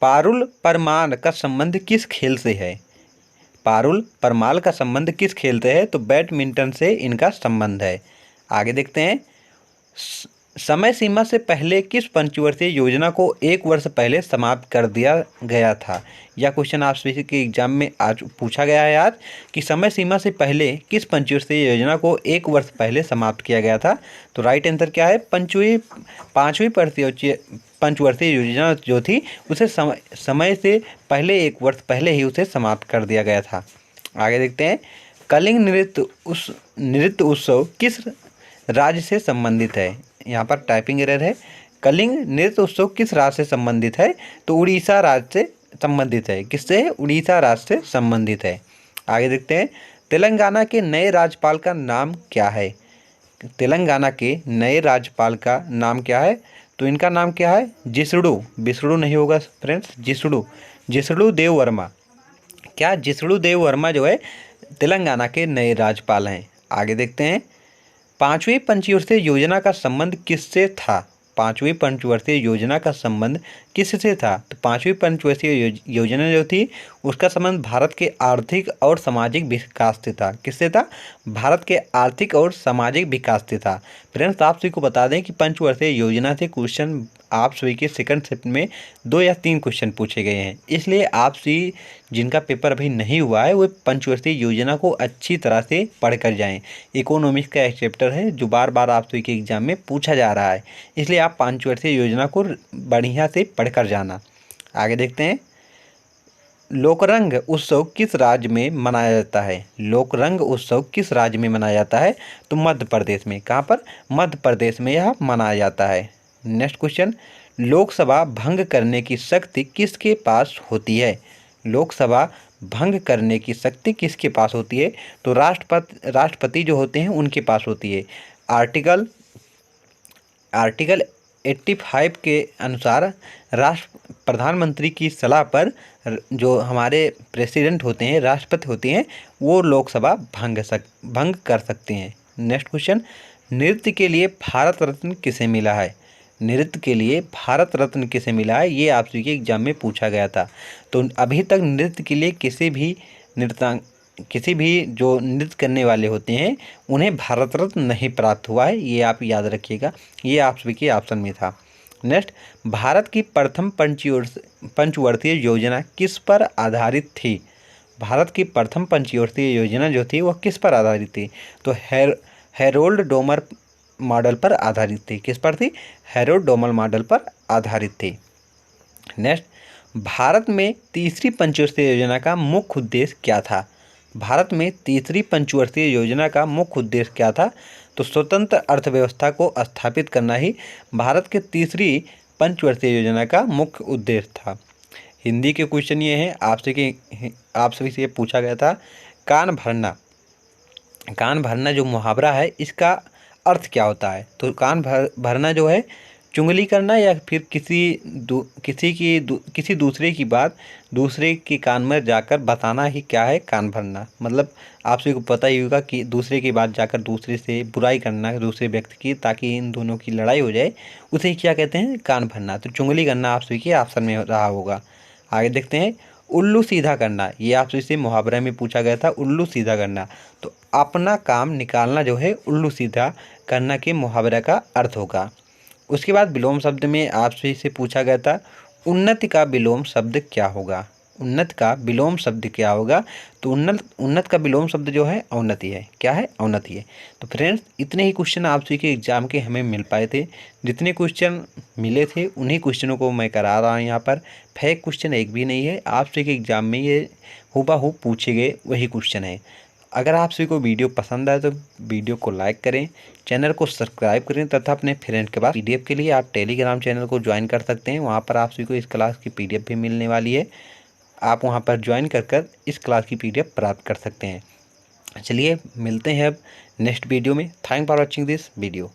पारुल परमार का संबंध किस खेल से है। पारुल परमाल का संबंध किस खेल से है, तो बैडमिंटन से इनका संबंध है। आगे देखते हैं, समय सीमा से पहले किस पंचवर्षीय योजना को 1 वर्ष पहले समाप्त कर दिया गया था। यह क्वेश्चन आप सभी के एग्जाम में आज पूछा गया है आज, कि समय सीमा से पहले किस पंचवर्षीय योजना को 1 वर्ष पहले समाप्त किया गया था। तो राइट आंसर क्या है, पाँचवीं पंचवर्षीय योजना जो थी उसे समय से पहले 1 वर्ष पहले ही उसे समाप्त कर दिया गया था। आगे देखते हैं, कलिंग नृत्य उत्सव किस राज्य से संबंधित है। यहाँ पर टाइपिंग एरर है। कलिंग नृत्य उत्सव किस राज्य से संबंधित है, तो उड़ीसा राज्य से संबंधित है। किससे, उड़ीसा राज्य से संबंधित है। आगे देखते हैं, तेलंगाना के नए राज्यपाल का नाम क्या है। तेलंगाना के नए राज्यपाल का नाम क्या है, तो इनका नाम क्या है, जिष्णु नहीं होगा फ्रेंड्स, जिष्णु देव वर्मा। क्या जिष्णु देव वर्मा जो है तेलंगाना के नए राज्यपाल हैं। आगे देखते हैं, 5वीं पंचवर्षीय योजना का संबंध किससे था। 5वीं पंचवर्षीय योजना का संबंध किससे था, तो 5वीं पंचवर्षीय योजना जो थी उसका संबंध भारत के आर्थिक और सामाजिक विकास से था। किससे था, भारत के आर्थिक और सामाजिक विकास से था। फ्रेंड्स आप सभी को बता दें कि पंचवर्षीय योजना से क्वेश्चन आप सभी के सेकंड शिफ्ट में 2 या 3 क्वेश्चन पूछे गए हैं, इसलिए आप सभी जिनका पेपर अभी नहीं हुआ है वो पंचवर्षीय योजना को अच्छी तरह से पढ़ कर जाएँ। इकोनॉमिक्स का एक चैप्टर है जो बार बार आप सभी के एग्जाम में पूछा जा रहा है, इसलिए आप पंचवर्षीय योजना को बढ़िया से पढ़ कर जाना। आगे देखते हैं, लोकरंग उत्सव किस राज्य में मनाया जाता है। लोकरंग उत्सव किस राज्य में मनाया जाता है, तो मध्य प्रदेश में। कहाँ पर, मध्य प्रदेश में यह मनाया जाता है। नेक्स्ट क्वेश्चन, लोकसभा भंग करने की शक्ति किसके पास होती है। लोकसभा भंग करने की शक्ति किसके पास होती है, तो राष्ट्रपति जो होते हैं उनके पास होती है। आर्टिकल 85 के अनुसार प्रधानमंत्री की सलाह पर जो हमारे प्रेसिडेंट होते हैं, राष्ट्रपति होते हैं, वो लोकसभा भंग कर सकते हैं। नेक्स्ट क्वेश्चन, नृत्य के लिए भारत रत्न किसे मिला है। नृत्य के लिए भारत रत्न किसे मिला है, ये आप सभी के एग्जाम में पूछा गया था। तो अभी तक नृत्य के लिए किसी भी जो नृत्य करने वाले होते हैं उन्हें भारत रत्न नहीं प्राप्त हुआ है, ये आप याद रखिएगा, ये आप सभी के ऑप्शन में था। नेक्स्ट, भारत की प्रथम पंचवर्षीय योजना किस पर आधारित थी। भारत की प्रथम पंचवर्षीय योजना जो थी वह किस पर आधारित थी, तो हैरोल्ड डोमर मॉडल पर आधारित थी। किस पर थी, हैरोल्ड डोमर मॉडल पर आधारित थी। नेक्स्ट, भारत में तीसरी पंचवर्षीय योजना का मुख्य उद्देश्य क्या था। भारत में तीसरी पंचवर्षीय योजना का मुख्य उद्देश्य क्या था, तो स्वतंत्र अर्थव्यवस्था को स्थापित करना ही भारत के तीसरी पंचवर्षीय योजना का मुख्य उद्देश्य था। हिंदी के क्वेश्चन ये हैं, आप सभी से पूछा गया था, कान भरना जो मुहावरा है इसका अर्थ क्या होता है। तो कान भरना जो है चुगली करना या फिर किसी दूसरे की बात दूसरे के कान में जाकर बताना ही क्या है, कान भरना। मतलब आप सभी को पता ही होगा कि दूसरे की बात जाकर दूसरे से बुराई करना दूसरे व्यक्ति की, ताकि इन दोनों की लड़ाई हो जाए, उसे क्या कहते हैं, कान भरना। तो चुगली करना आप सभी के ऑप्शन में रहा होगा। आगे देखते हैं, उल्लू सीधा करना, ये आप सभी से मुहावरे में पूछा गया था, उल्लू सीधा करना। तो अपना काम निकालना जो है उल्लू सीधा करना के मुहावरे का अर्थ होगा। उसके बाद विलोम शब्द में आप सभी से पूछा गया था, उन्नति का विलोम शब्द क्या होगा। उन्नत का विलोम शब्द क्या होगा? तो उन्नत का विलोम शब्द जो है अवनति है। क्या है? अवनति है। तो फ्रेंड्स, इतने ही क्वेश्चन आप सभी के एग्जाम के हमें मिल पाए थे। जितने क्वेश्चन मिले थे उन्हीं क्वेश्चनों को मैं करा रहा हूँ यहाँ पर। फेक क्वेश्चन एक भी नहीं है। आप सभी के एग्जाम में ये हूबहू पूछे गए वही क्वेश्चन है। अगर आप सभी को वीडियो पसंद आए तो वीडियो को लाइक करें, चैनल को सब्सक्राइब करें तथा अपने फ्रेंड के पास पीडीएफ के लिए आप टेलीग्राम चैनल को ज्वाइन कर सकते हैं। वहाँ पर आप सभी को इस क्लास की पीडीएफ भी मिलने वाली है। आप वहाँ पर ज्वाइन कर इस क्लास की पीडीएफ प्राप्त कर सकते हैं। चलिए मिलते हैं अब नेक्स्ट वीडियो में। Thank for watching this video.